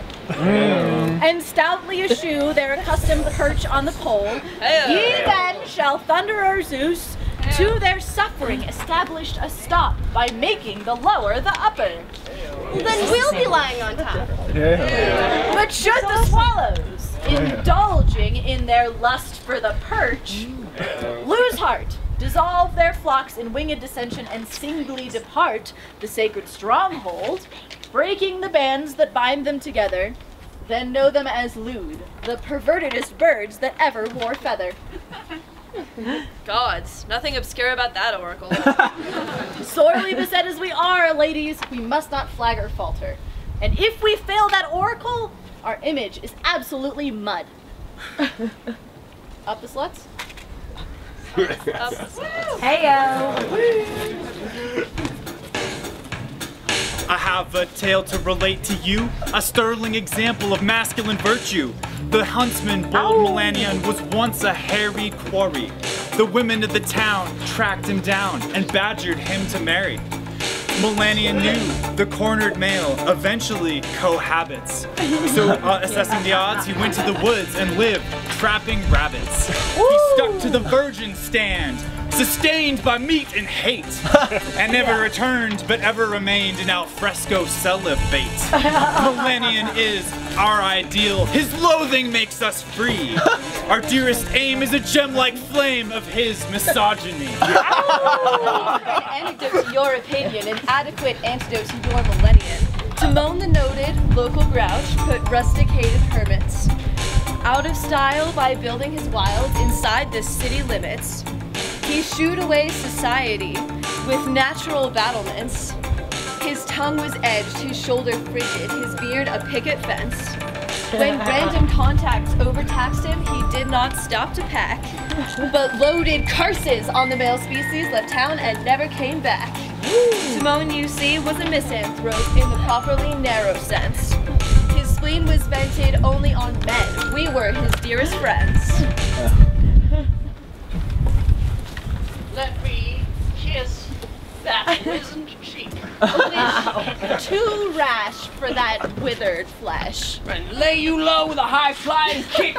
and stoutly eschew their accustomed perch on the pole, ye then shall Thunderer Zeus to their suffering established a stop by making the lower the upper. Then we'll be lying on top. But should the swallows, indulging in their lust for the perch, lose heart, dissolve their flocks in winged dissension, and singly depart the sacred stronghold, breaking the bands that bind them together, then know them as lewd, the pervertedest birds that ever wore feather. Gods, nothing obscure about that oracle. Sorely beset as we are, ladies, we must not flag or falter. And if we fail that oracle, our image is absolutely mud. Up the sluts? Heyo! I have a tale to relate to you, a sterling example of masculine virtue. The huntsman, bold Melanion, was once a harried quarry. The women of the town tracked him down and badgered him to marry. Melanion knew the cornered male eventually cohabits. So, assessing the odds, he went to the woods and lived trapping rabbits. He stuck to the virgin stand, sustained by meat and hate, and never returned, but ever remained an alfresco celibate. Melanion is our ideal. His loathing makes us free. Our dearest aim is a gem-like flame of his misogyny. An anecdote to your opinion, an adequate antidote to your millennium. To moan the noted local grouch, put rusticated hermits out of style by building his wilds inside the city limits. He shooed away society with natural battlements. His tongue was edged, his shoulder frigid, his beard a picket fence. When random contacts overtaxed him, he did not stop to pack, but loaded curses on the male species, left town, and never came back. Simone, you see, was a misanthrope in the properly narrow sense. His spleen was vented only on men. We were his dearest friends. Let me kiss that wizened cheek. Too rash for that withered flesh. And lay you low with a high-flying kick.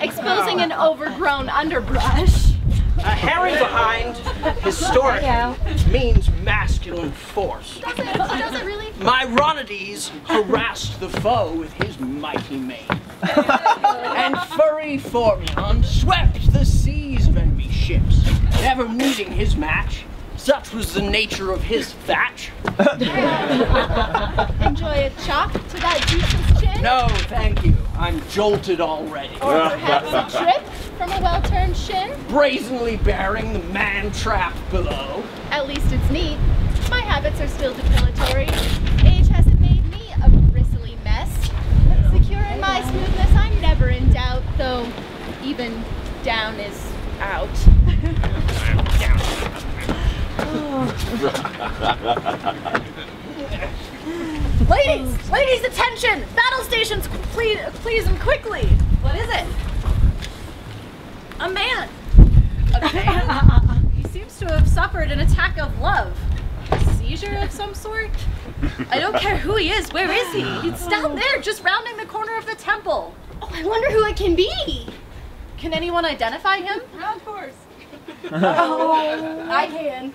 Exposing an overgrown underbrush. A hairy behind, historic, means masculine force. Does it really? Myronides harassed the foe with his mighty mane. And furry Formion swept the seas of enemy ships, never meeting his match. Such was the nature of his thatch. Enjoy a chop to that juiceless chin? No, thank you. I'm jolted already. Or perhaps a trip from a well-turned shin? Brazenly bearing the man-trap below. At least it's neat. My habits are still depilatory. Age hasn't made me a bristly mess. Secure in my smoothness, I'm never in doubt, though even down is out. Ladies, attention! Battle stations, please and quickly! What is it? A man! A man? He seems to have suffered an attack of love. A seizure of some sort? I don't care who he is. Where is he? He's down there, just rounding the corner of the temple. Oh, I wonder who it can be. Can anyone identify him? Of course. Oh, I can.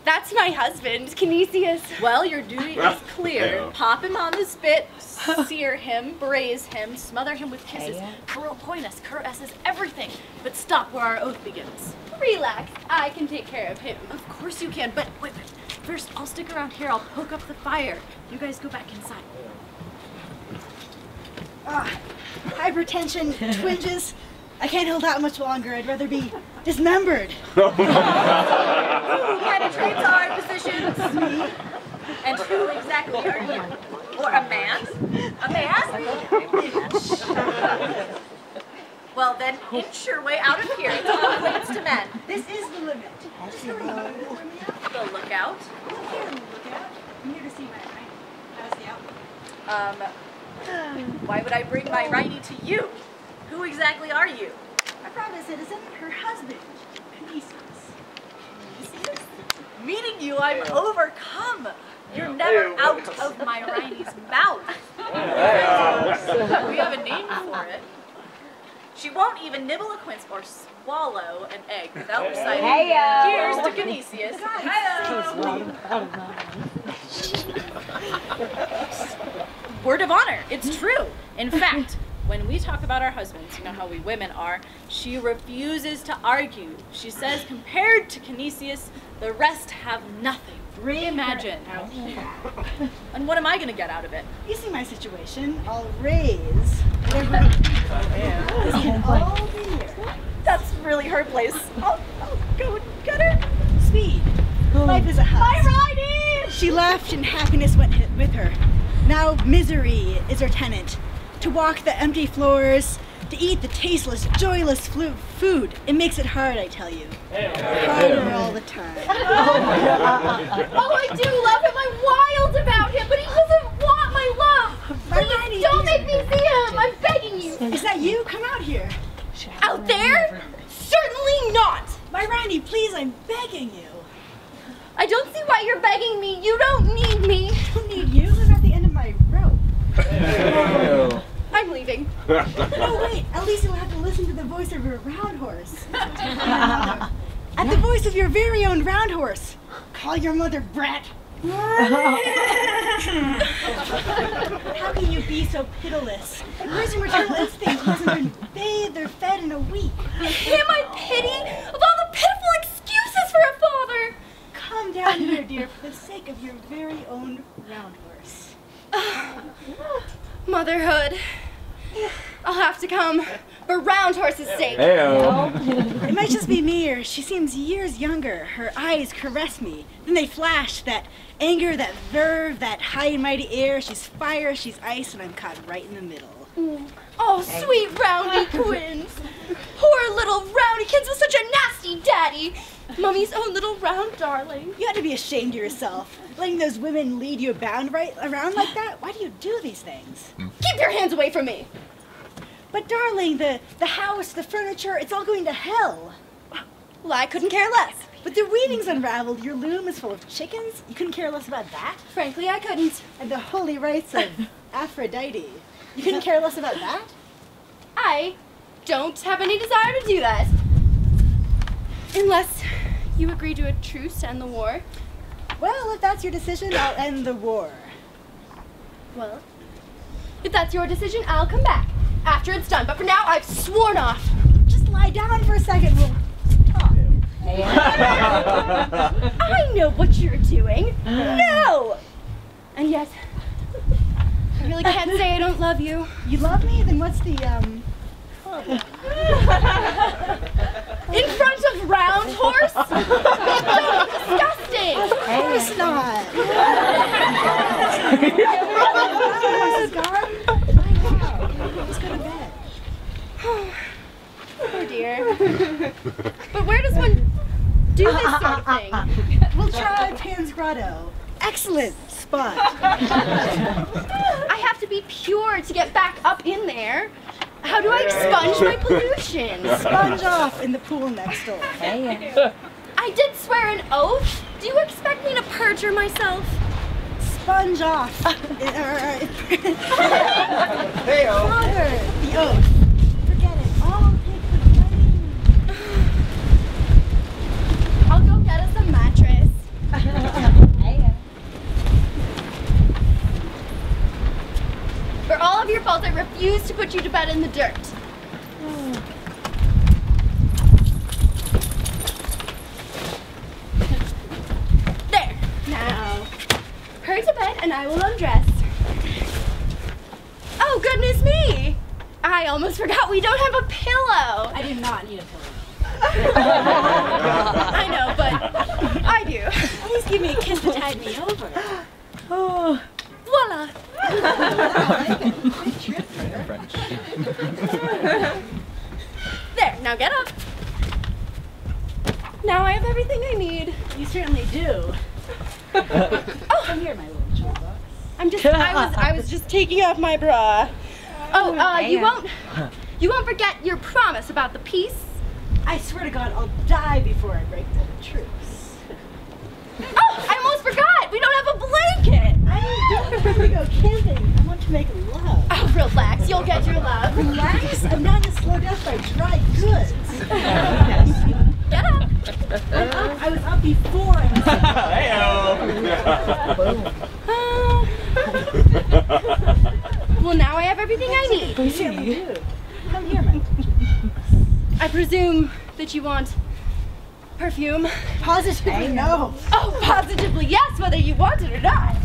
That's my husband, Canisius. Well, your duty is clear. Pop him on the spit, sear him, braise him, smother him with kisses, coitus, caresses, everything. But stop where our oath begins. Relax, I can take care of him. Of course you can, but wait. First, I'll stick around here. I'll poke up the fire. You guys go back inside. Hypertension, twinges. I can't hold out much longer. I'd rather be dismembered. Who penetrates our positions? Me. And who exactly are you? Or a man? A man? Well then, inch your way out of here. It's off limits to men. This is the limit. The lookout. I'm here to see my right. How's the out? Why would I bring my righty to you? Who exactly are you? A private citizen, her husband, Canisius. Meeting you, I'm overcome. You're never out of my righty's mouth. We have a name for it. She won't even nibble a quince or swallow an egg without reciting, "Here's to Canisius." Word of honor, it's true. In fact, when we talk about our husbands, you know how we women are, she refuses to argue. She says, compared to Canisius, the rest have nothing. Reimagine. And what am I going to get out of it? You see my situation. I'll raise whatever this can all be here. That's really her place. I'll go and get her. Speed. Life is a husk. My riding! She left and happiness went with her. Now misery is her tenant. To walk the empty floors, to eat the tasteless, joyless food. It makes it hard, I tell you. Harder all the time. Oh, I do love him. I'm wild about him, but he doesn't want my love. Please, don't make me see him. I'm begging you. Is that you? Come out here. Out there? Certainly not. My Randy, please, I'm begging you. I don't see why you're begging me. You don't need me. I don't need you. I'm at the end of my rope. I'm leaving. Oh, wait. At least you'll have to listen to the voice of your round horse. And the voice of your very own round horse. Call your mother Brat. How can you be so pitiless? Where's your maternal instinct who hasn't been bathed or fed in a week? Him I pity of all the pitiful excuses for a father. Come down here, dear, for the sake of your very own round horse. Motherhood. I'll have to come. For Round Horse's sake. It might just be me, or she seems years younger. Her eyes caress me. Then they flash, that anger, that verve, that high and mighty air. She's fire, she's ice, and I'm caught right in the middle. Oh, sweet Roundy Quins. Poor little Rowdykins with such a nasty daddy. Mummy's own little round darling. You ought to be ashamed of yourself. Letting those women lead you around like that? Why do you do these things? Keep your hands away from me. But darling, the house, the furniture, it's all going to hell. Well, I couldn't care less. But the weaving's unraveled. Your loom is full of chickens. You couldn't care less about that? Frankly, I couldn't. And the holy rites of Aphrodite. You couldn't care less about that? I don't have any desire to do that. Unless you agree to a truce to end the war. Well, if that's your decision, I'll end the war. Well, if that's your decision, I'll come back after it's done. But for now, I've sworn off. Just lie down for a second. We'll talk. I know what you're doing. No! And yet, I really can't say I don't love you. You love me? Then what's the, problem? In front of Round Horse? Disgusting! Of course not. Is gone? Let's go to bed. Oh dear. But where does one do this sort of thing? We'll try Pan's Grotto. Excellent spot. I have to be pure to get back up in there. How do I expunge my pollution? Sponge off in the pool next door. I did swear an oath. Do you expect me to perjure myself? Sponge off. Hey-o. Father, the oath. Forget it. I'll take the blame. I'll go get us a mattress. For all of your faults, I refuse to put you to bed in the dirt. There. Now, hurry to bed and I will undress. Oh, goodness me! I almost forgot we don't have a pillow. I do not need a pillow. I know, but I do. At least give me a kiss to tide me over. Oh, voila! There, now get up. Now I have everything I need. You certainly do. Oh, Come here, my little toolbox. I was just taking off my bra. Oh, you won't forget your promise about the peace? I swear to God, I'll die before I break the truce. Oh, I almost forgot! We don't have a blanket! I don't want to go camping. I want to make love. Oh, relax. You'll get your love. Relax? I'm not going to slow death by dry goods. Get up. I was up before I was Well, now I have everything I need. You certainly do. Come here, my I presume that you want perfume? Positively no. Oh, positively yes, whether you want it or not.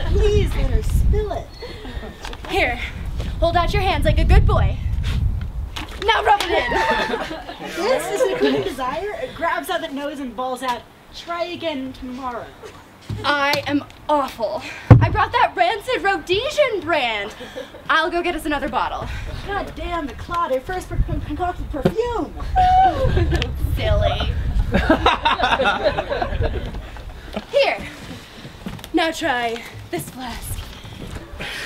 Please let her spill it. Here, hold out your hands like a good boy. Now rub it in. This is a good desire. It grabs out the nose and balls out. Try again tomorrow. I am awful. I brought that rancid Rhodesian brand. I'll go get us another bottle. God damn the clod. I first concocted perfume. Silly. Here. Now try this flask.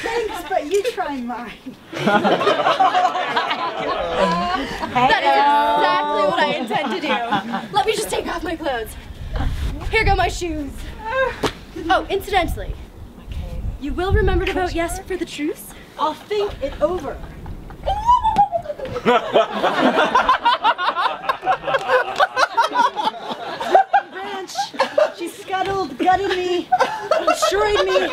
Thanks, but you try mine. That is exactly what I intend to do. Let me just take off my clothes. Here go my shoes. Oh, incidentally, you will remember to vote yes for the truce? I'll think it over. Ranch, she scuttled, gutted me, destroyed me,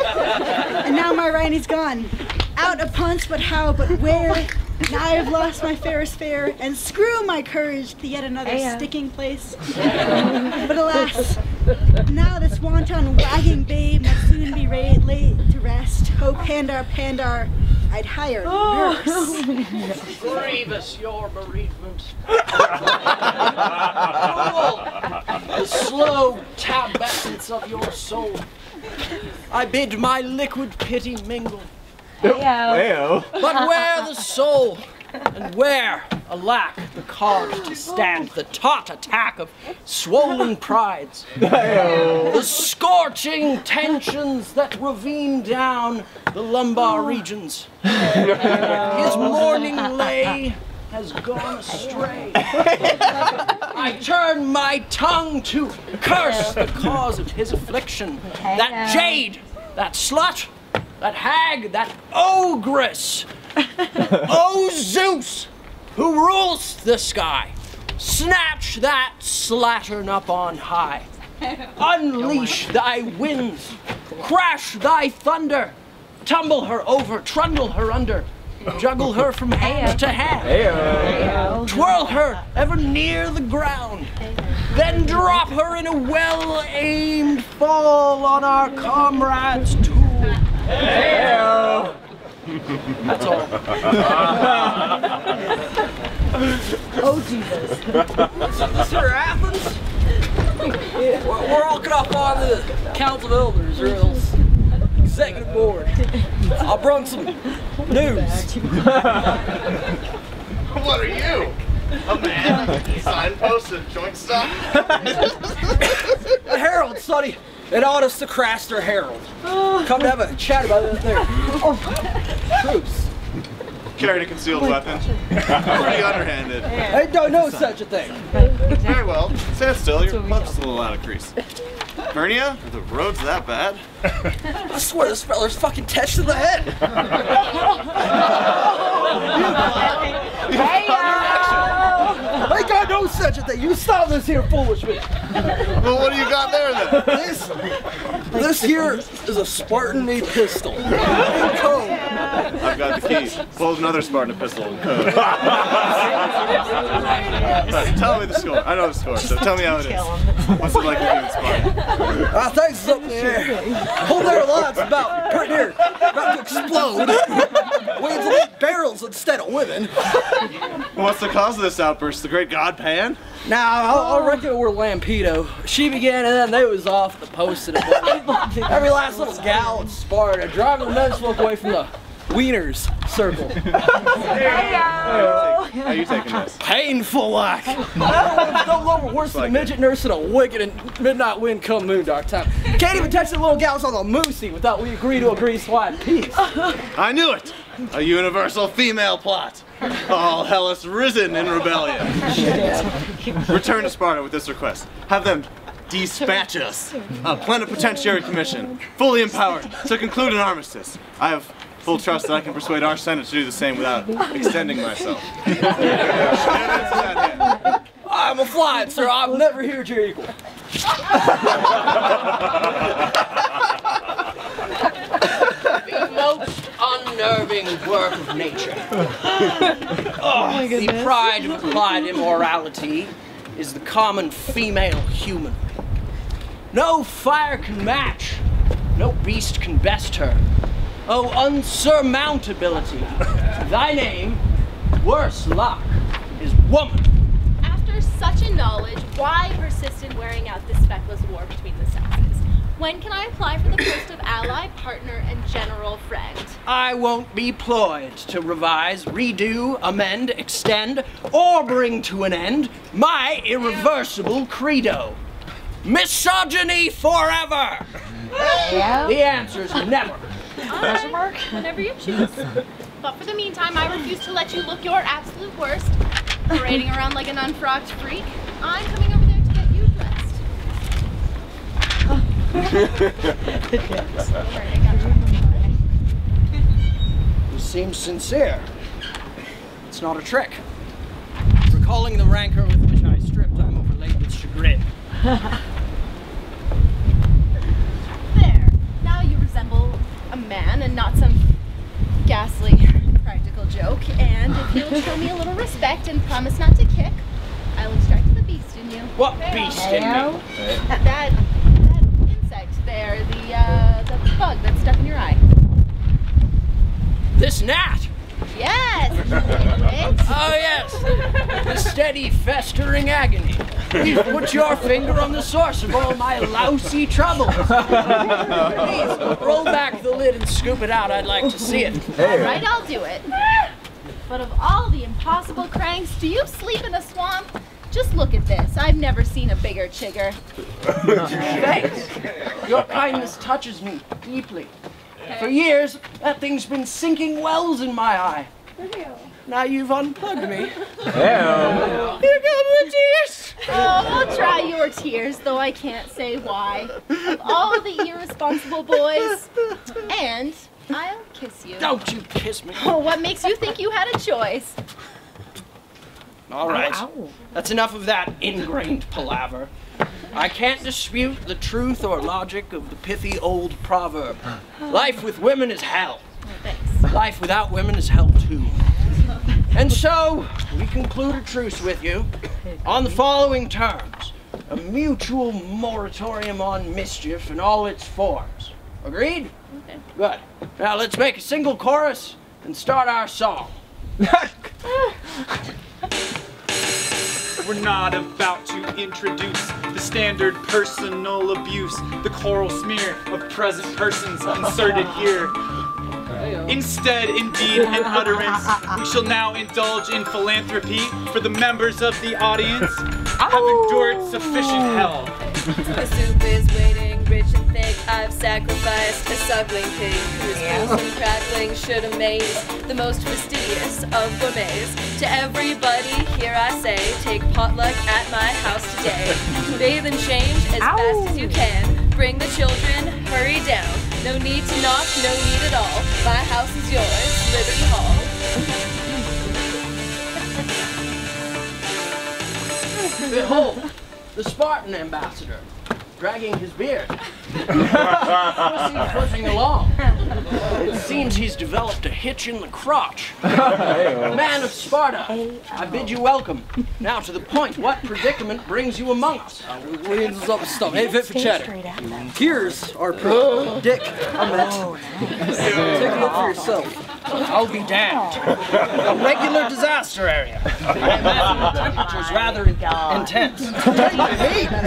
and now my Rhiney's gone. Out upon but how, but where? Now I have lost my fairest fair, and screw my courage to yet another sticking place. But alas, now this wanton wagging babe must soon be laid to rest. Oh, Pandar, Pandar, I'd hire a nurse. Grievous your bereavement. The slow tabescence of your soul. I bid my liquid pity mingle. Heyo. But where the soul, and where, alack, the cause to stand the taut attack of swollen prides, the scorching tensions that ravine down the lumbar regions. His morning lay has gone astray. I turn my tongue to curse the cause of his affliction. That jade, that slut, that hag, that ogress. O Zeus, who rules the sky, snatch that slattern up on high. Unleash thy winds, crash thy thunder, tumble her over, trundle her under, juggle her from hand to hand, twirl her ever near the ground, then drop her in a well-aimed fall on our comrades' tool. That's all. Oh, Jesus. This here Athens? We're looking up on the Council of Elders, or else Executive Board. I brought some news. What are you? A man? Signpost and joint stock? A herald, sonny. An honest to Craster Herald. Come to have a chat about it there. Truce. Carried a concealed weapon. Pretty underhanded. I don't know such a thing. Very well. Stand still. Your puff's a little out of crease. Hernia? Are the roads that bad? I swear this feller's fucking touched in the head. I got no such a thing. You stop this here foolishness. Well, what do you got there then? This here is a Spartan made pistol. In code. I've got the keys. Hold another Spartan pistol in code. Tell me the score. I know the score, so tell me how it is. What's it like to be in Spartan? I think it's up there. Hold their lives about pretty near about to explode. We need barrels instead of women. What's the cause of this outburst? The great god Pan? Nah, I reckon we're Lampedo. She began and then they was off the post of the every last little gal in Sparta, driving the men's folk away from the wieners circle. How are you taking this? Painful like. No longer worse than a midget nurse in a wicked and midnight wind come moon dark time. Can't even touch the little gals on the moosey without we agree to agree swine peace. I knew it! A universal female plot. All Hellas risen in rebellion. Return to Sparta with this request. Have them dispatch us. A plenipotentiary commission, fully empowered, to conclude an armistice. I have full trust that I can persuade our Senate to do the same without extending myself. I'm a flying, sir. I'm never here to your equal. The most unnerving work of nature. The pride of applied immorality is the common female human. No fire can match, no beast can best her. Oh, unsurmountability. Thy name, worse luck, is woman. After such a knowledge, why persist in wearing out this feckless war between the sexes? When can I apply for the post of ally, partner, and general friend? I won't be ployed to revise, redo, amend, extend, or bring to an end my irreversible credo. Misogyny forever! The answer's never. Alright, whenever you choose. But for the meantime, I refuse to let you look your absolute worst. Parading around like an unfrocked freak. I'm coming over there to get you dressed. You seem sincere. It's not a trick. Recalling the rancor with which I stripped, I'm overlaid with chagrin. There. Now you resemble a man and not some ghastly practical joke. And if you'll show me a little respect and promise not to kick, I'll extract the beast in you. What beast in me? That insect there, the bug that's stuck in your eye. This now? Oh yes, the steady festering agony. You've put your finger on the source of all my lousy troubles. Please, roll back the lid and scoop it out. I'd like to see it. All right, I'll do it. But of all the impossible cranks, do you sleep in a swamp? Just look at this. I've never seen a bigger chigger. Thanks. Your kindness touches me deeply. For years, that thing's been sinking wells in my eye. Now you've unplugged me. Here come the tears. Oh, I'll dry your tears, though I can't say why. Of all the irresponsible boys, and I'll kiss you. Don't you kiss me. Oh, what makes you think you had a choice? All right, that's enough of that ingrained palaver. I can't dispute the truth or logic of the pithy old proverb. Life with women is hell. Thanks. Life without women is hell too. And so, we conclude a truce with you on the following terms. A mutual moratorium on mischief in all its forms. Agreed? Okay. Good. Now let's make a single chorus and start our song. We're not about to introduce the standard personal abuse, the choral smear of present persons inserted here. Instead, indeed, in utterance, we shall now indulge in philanthropy for the members of the audience have endured sufficient hell. The soup is waiting, rich and thick. I've sacrificed a suckling pig whose wholesome crackling should amaze the most fastidious of gourmets. To everybody here I say, take potluck at my house today. Bathe and change as fast as you can. Bring the children, hurry down. No need to knock, no need at all. My house is yours, Liberty Hall. Behold, the Spartan ambassador, dragging his beard. Pushing along. It seems he's developed a hitch in the crotch. Man of Sparta, I bid you welcome. Now to the point, what predicament brings you among us? We ended up stuff. Hey, fit for cheddar. Here's our dick. Take a look for yourself. I'll be damned. A regular disaster area. I imagine the temperature's rather intense.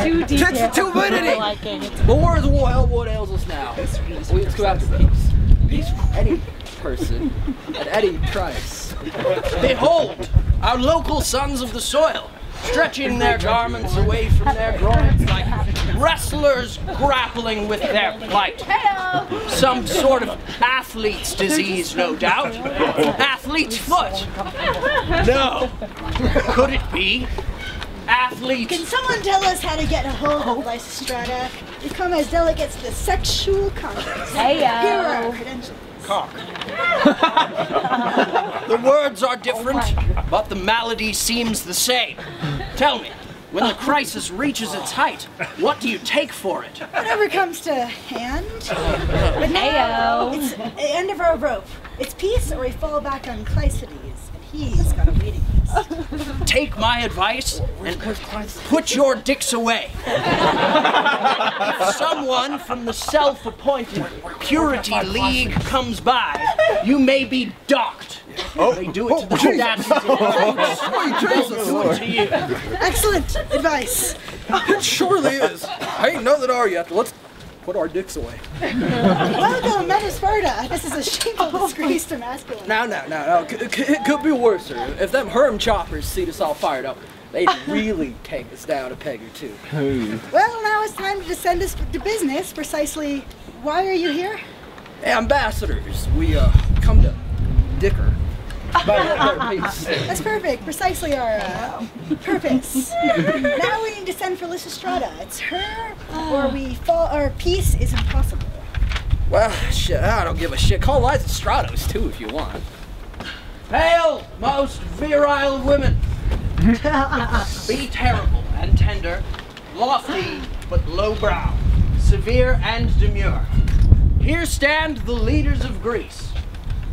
Too detailed. Turbidity. But where's the hell? What ails us now? Let's go after peace. Peace for any person at any price. Behold, our local sons of the soil, stretching their garments away from their groins like wrestlers grappling with their plight. Some sort of athlete's disease, no doubt. Athlete's foot. No. Could it be? Athletes. Can someone tell us how to get a hold of Lysistrata? We come as delegates to the sexual congress. Here are our credentials. Cock. The words are different, but the malady seems the same. Tell me, when the crisis reaches its height, what do you take for it? Whatever comes to hand. But now, it's the end of our rope. It's peace or we fall back on Cleisides. He's got a waiting list. Take my advice and put your dicks away. If someone from the self-appointed Purity League comes by, you may be docked. They do it to the statues. Do it to you. Excellent advice. It surely is. I ain't know that are yet. Let's put our dicks away. Welcome, men of Sparta. This is a shameful disgrace to masculine. No. It could be worse. If them herm choppers see us all fired up, they'd really take us down a peg or two. Well, now it's time to send us to business. Precisely, why are you here? Ambassadors, we come to dicker. That's perfect. Precisely our purpose. Now we need to send for Lysistrata. It's her, or we fall. Or peace is impossible. Well, shit, I don't give a shit. Call Lysistratos too if you want. Hail, most virile of women. Be terrible and tender, lofty but lowbrow, severe and demure. Here stand the leaders of Greece.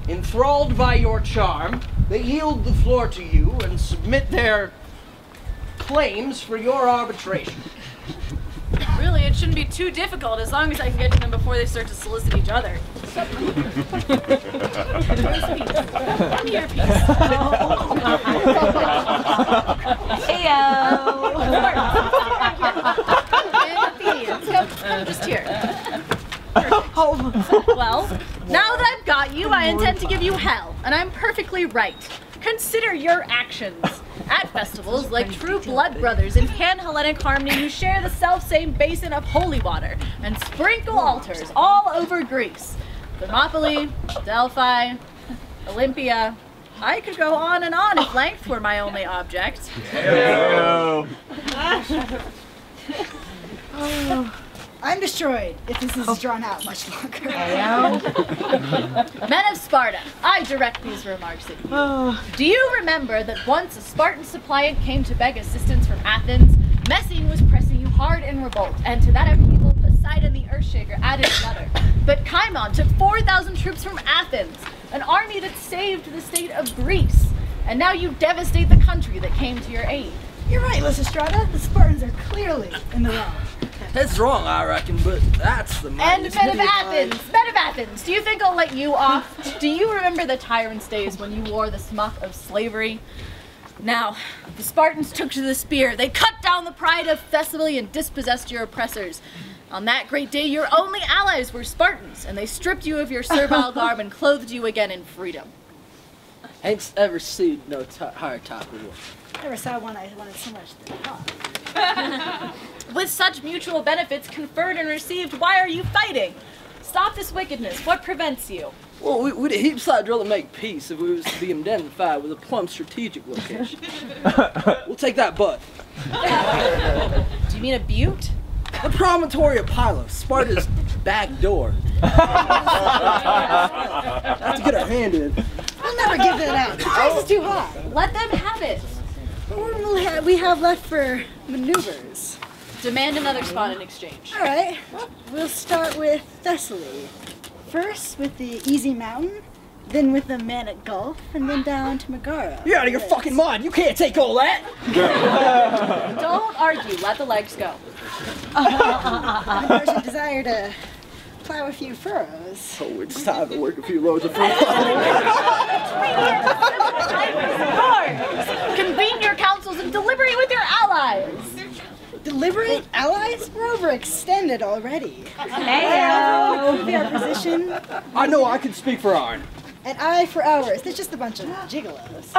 Enthralled by your charm, they yield the floor to you and submit their claims for your arbitration. Really, it shouldn't be too difficult as long as I can get to them before they start to solicit each other. Come here, peace. Athenians, come just here. Well, now that I've got you, I intend to give you hell, and I'm perfectly right. Consider your actions. At festivals, like true blood brothers in pan-Hellenic harmony, you share the self-same basin of holy water and sprinkle altars all over Greece. Thermopylae, Delphi, Olympia. I could go on and on if length were my only object. I'm destroyed if this is drawn out much longer. Men of Sparta, I direct these remarks at you. Do you remember that once a Spartan suppliant came to beg assistance from Athens? Messene was pressing you hard in revolt, and to that upheaval, Poseidon the Earthshaker added another. But Cimon took 4,000 troops from Athens, an army that saved the state of Greece. And now you devastate the country that came to your aid. You're right, Lysistrata. The Spartans are clearly in the wrong. That's wrong, I reckon, but that's the And men of Athens, do you think I'll let you off? Do you remember the tyrant's days when you wore the smock of slavery? Now, the Spartans took to the spear. They cut down the pride of Thessaly and dispossessed your oppressors. On that great day, your only allies were Spartans, and they stripped you of your servile garb and clothed you again in freedom. Ain't ever seen no higher top of war. Never saw one I wanted so much to talk. With such mutual benefits conferred and received, why are you fighting? Stop this wickedness. What prevents you? Well, we'd a heap side drill to make peace if we was to be identified with a plumb strategic location. We'll take that butt. Do you mean a butte? The promontory of Pylos, Sparta's back door. Have to get our hand in. We'll never give that out. The price is too high. Let them have it. What will we have left for maneuvers? Demand another spot in exchange. All right. We'll start with Thessaly. First with the Easy Mountain, then with the Manic Gulf, and then down to Megara. You're out of your fucking mind. You can't take all that. Don't argue. Let the legs go. An urgent desire to plow a few furrows. Oh, it's time to work a few loads of furrows. Convene your councils and deliberate with your allies. Deliberate allies? We're overextended already. Heyo. Prove our position. I know I can speak for Arn. And I for ours. There's just a bunch of gigolos.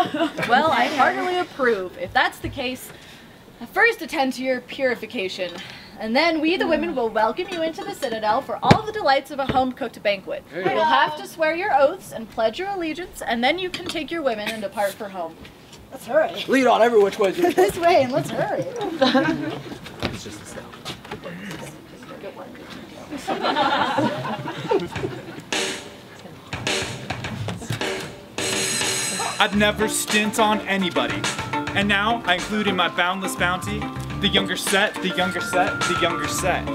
Well, I heartily approve. If that's the case, first attend to your purification. And then we, the women, will welcome you into the Citadel for all the delights of a home-cooked banquet. You'll have to swear your oaths and pledge your allegiance, and then you can take your women and depart for home. Let's hurry. Lead on every which way. This way, and let's hurry. It's just a step. I'd never stint on anybody. And now I include in my boundless bounty the younger set, the younger set, the younger set.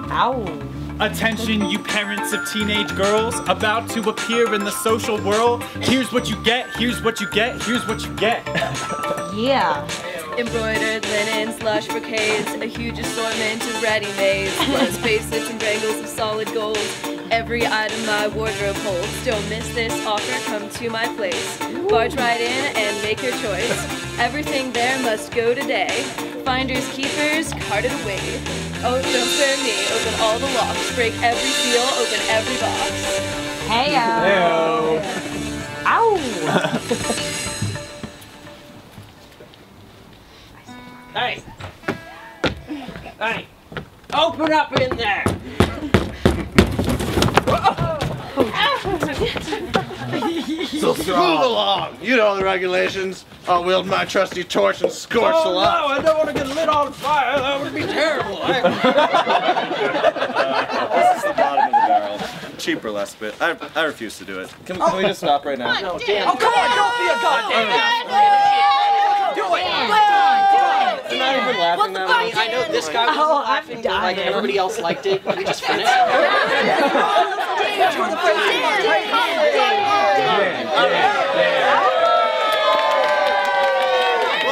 Ow. Attention, you parents of teenage girls about to appear in the social world. Here's what you get, here's what you get, here's what you get. Yeah. Embroidered linens, lush brocades, a huge assortment of ready-mades, plus bracelets and bangles of solid gold. Every item my wardrobe holds. Don't miss this offer, come to my place. Barge right in and make your choice. Everything there must go today. Finders, keepers, carted away. Oh, don't spare me, open all the locks, break every seal, open every box. Heyo. Ow. Hey! Hey! Open up in there! So move along. You know the regulations. I'll wield my trusty torch and scorch the lot. No, I don't want to get lit on fire. That would be terrible. This is the bottom of the barrel. Cheaper, less bit. I refuse to do it. Can we just stop right now? Oh, damn. Oh, come on, don't be a goddamn Do it! You're not even laughing that much. I know this guy wasn't laughing, but like everybody else liked it. We just finished. We'll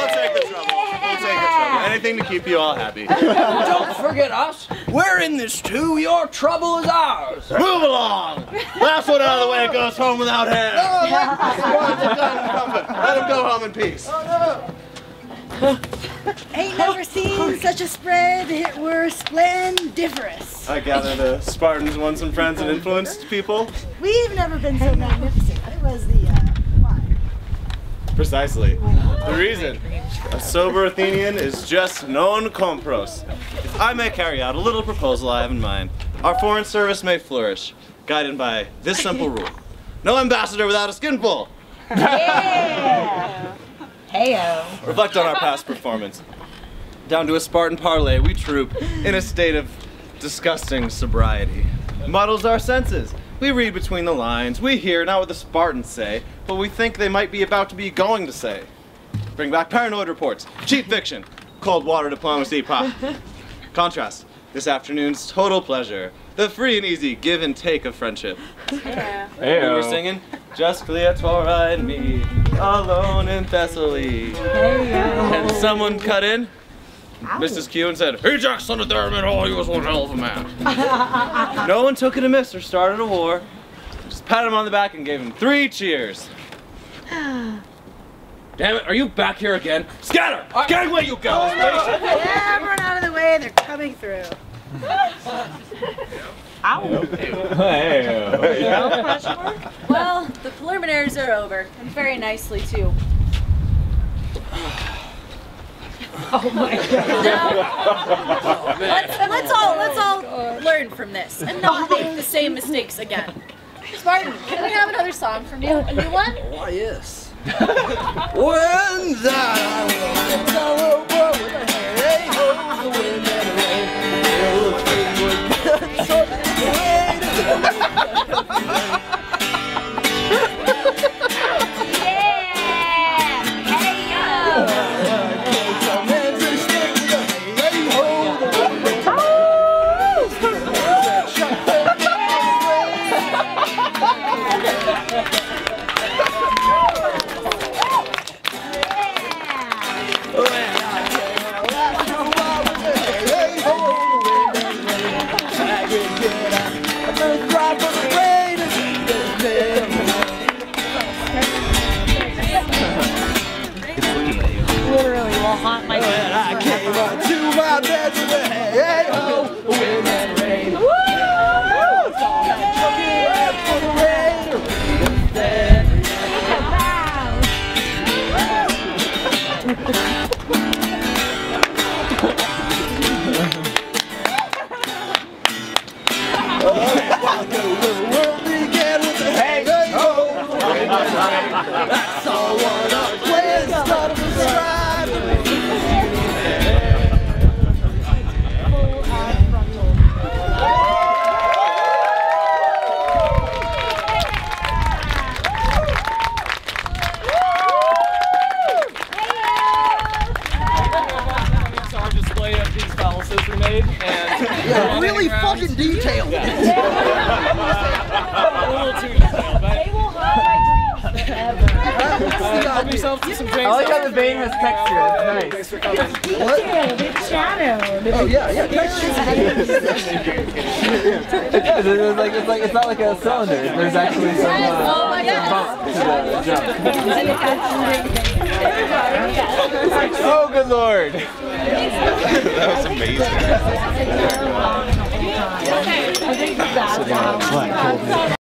take the trouble. We'll take the trouble. Anything anything to keep you all happy. Don't forget us. We're in this too. Your trouble is ours. Move along. Last one out of the way goes home without hair. Let him go home in peace. Ain't never seen such a spread. It were splendiferous. I gather the Spartans won some friends and influenced people. We've never been so magnificent. It was the wine. Precisely. The reason a sober Athenian is just non compros. If I may carry out a little proposal I have in mind, our foreign service may flourish, guided by this simple rule. No ambassador without a skinful. Yeah. Heyo. Reflect on our past performance. Down to a Spartan parlay, we troop in a state of disgusting sobriety. Muddles our senses. We read between the lines. We hear not what the Spartans say, but we think they might be about to be going to say. Bring back paranoid reports, cheap fiction, cold water diplomacy, pop. Contrast this afternoon's total pleasure, the free and easy give and take of friendship. Yeah. We were singing, just Cleopatra and me, alone in Thessaly. And someone cut in, Mrs. Q, and said, Ajax, son of Thermon, oh, he was one hell of a man. No one took it amiss or started a war. Just patted him on the back and gave him 3 cheers. Damn it, are you back here again? Scatter! Gangway, you go! Yeah, everyone out of the way. They're coming through. Well, the preliminaries are over, and very nicely too. Oh my God. Let's all learn from this and not make the same mistakes again. Spartan, can we have another song from you? A new one? Why, yes. When that I was with a hey ho, the wind and that's all what our plans started to strive. Our display of these phalluses we made, and really fucking detailed. A little too detailed, but They will haunt my dreams forever. help yourself to some drinks. I like how the vein has texture. It's Thanks for coming. Detailed, it's shadowed. Oh yeah, it's not like a cylinder. There's actually some bump to the jump. Oh, good lord! That was amazing. I think that's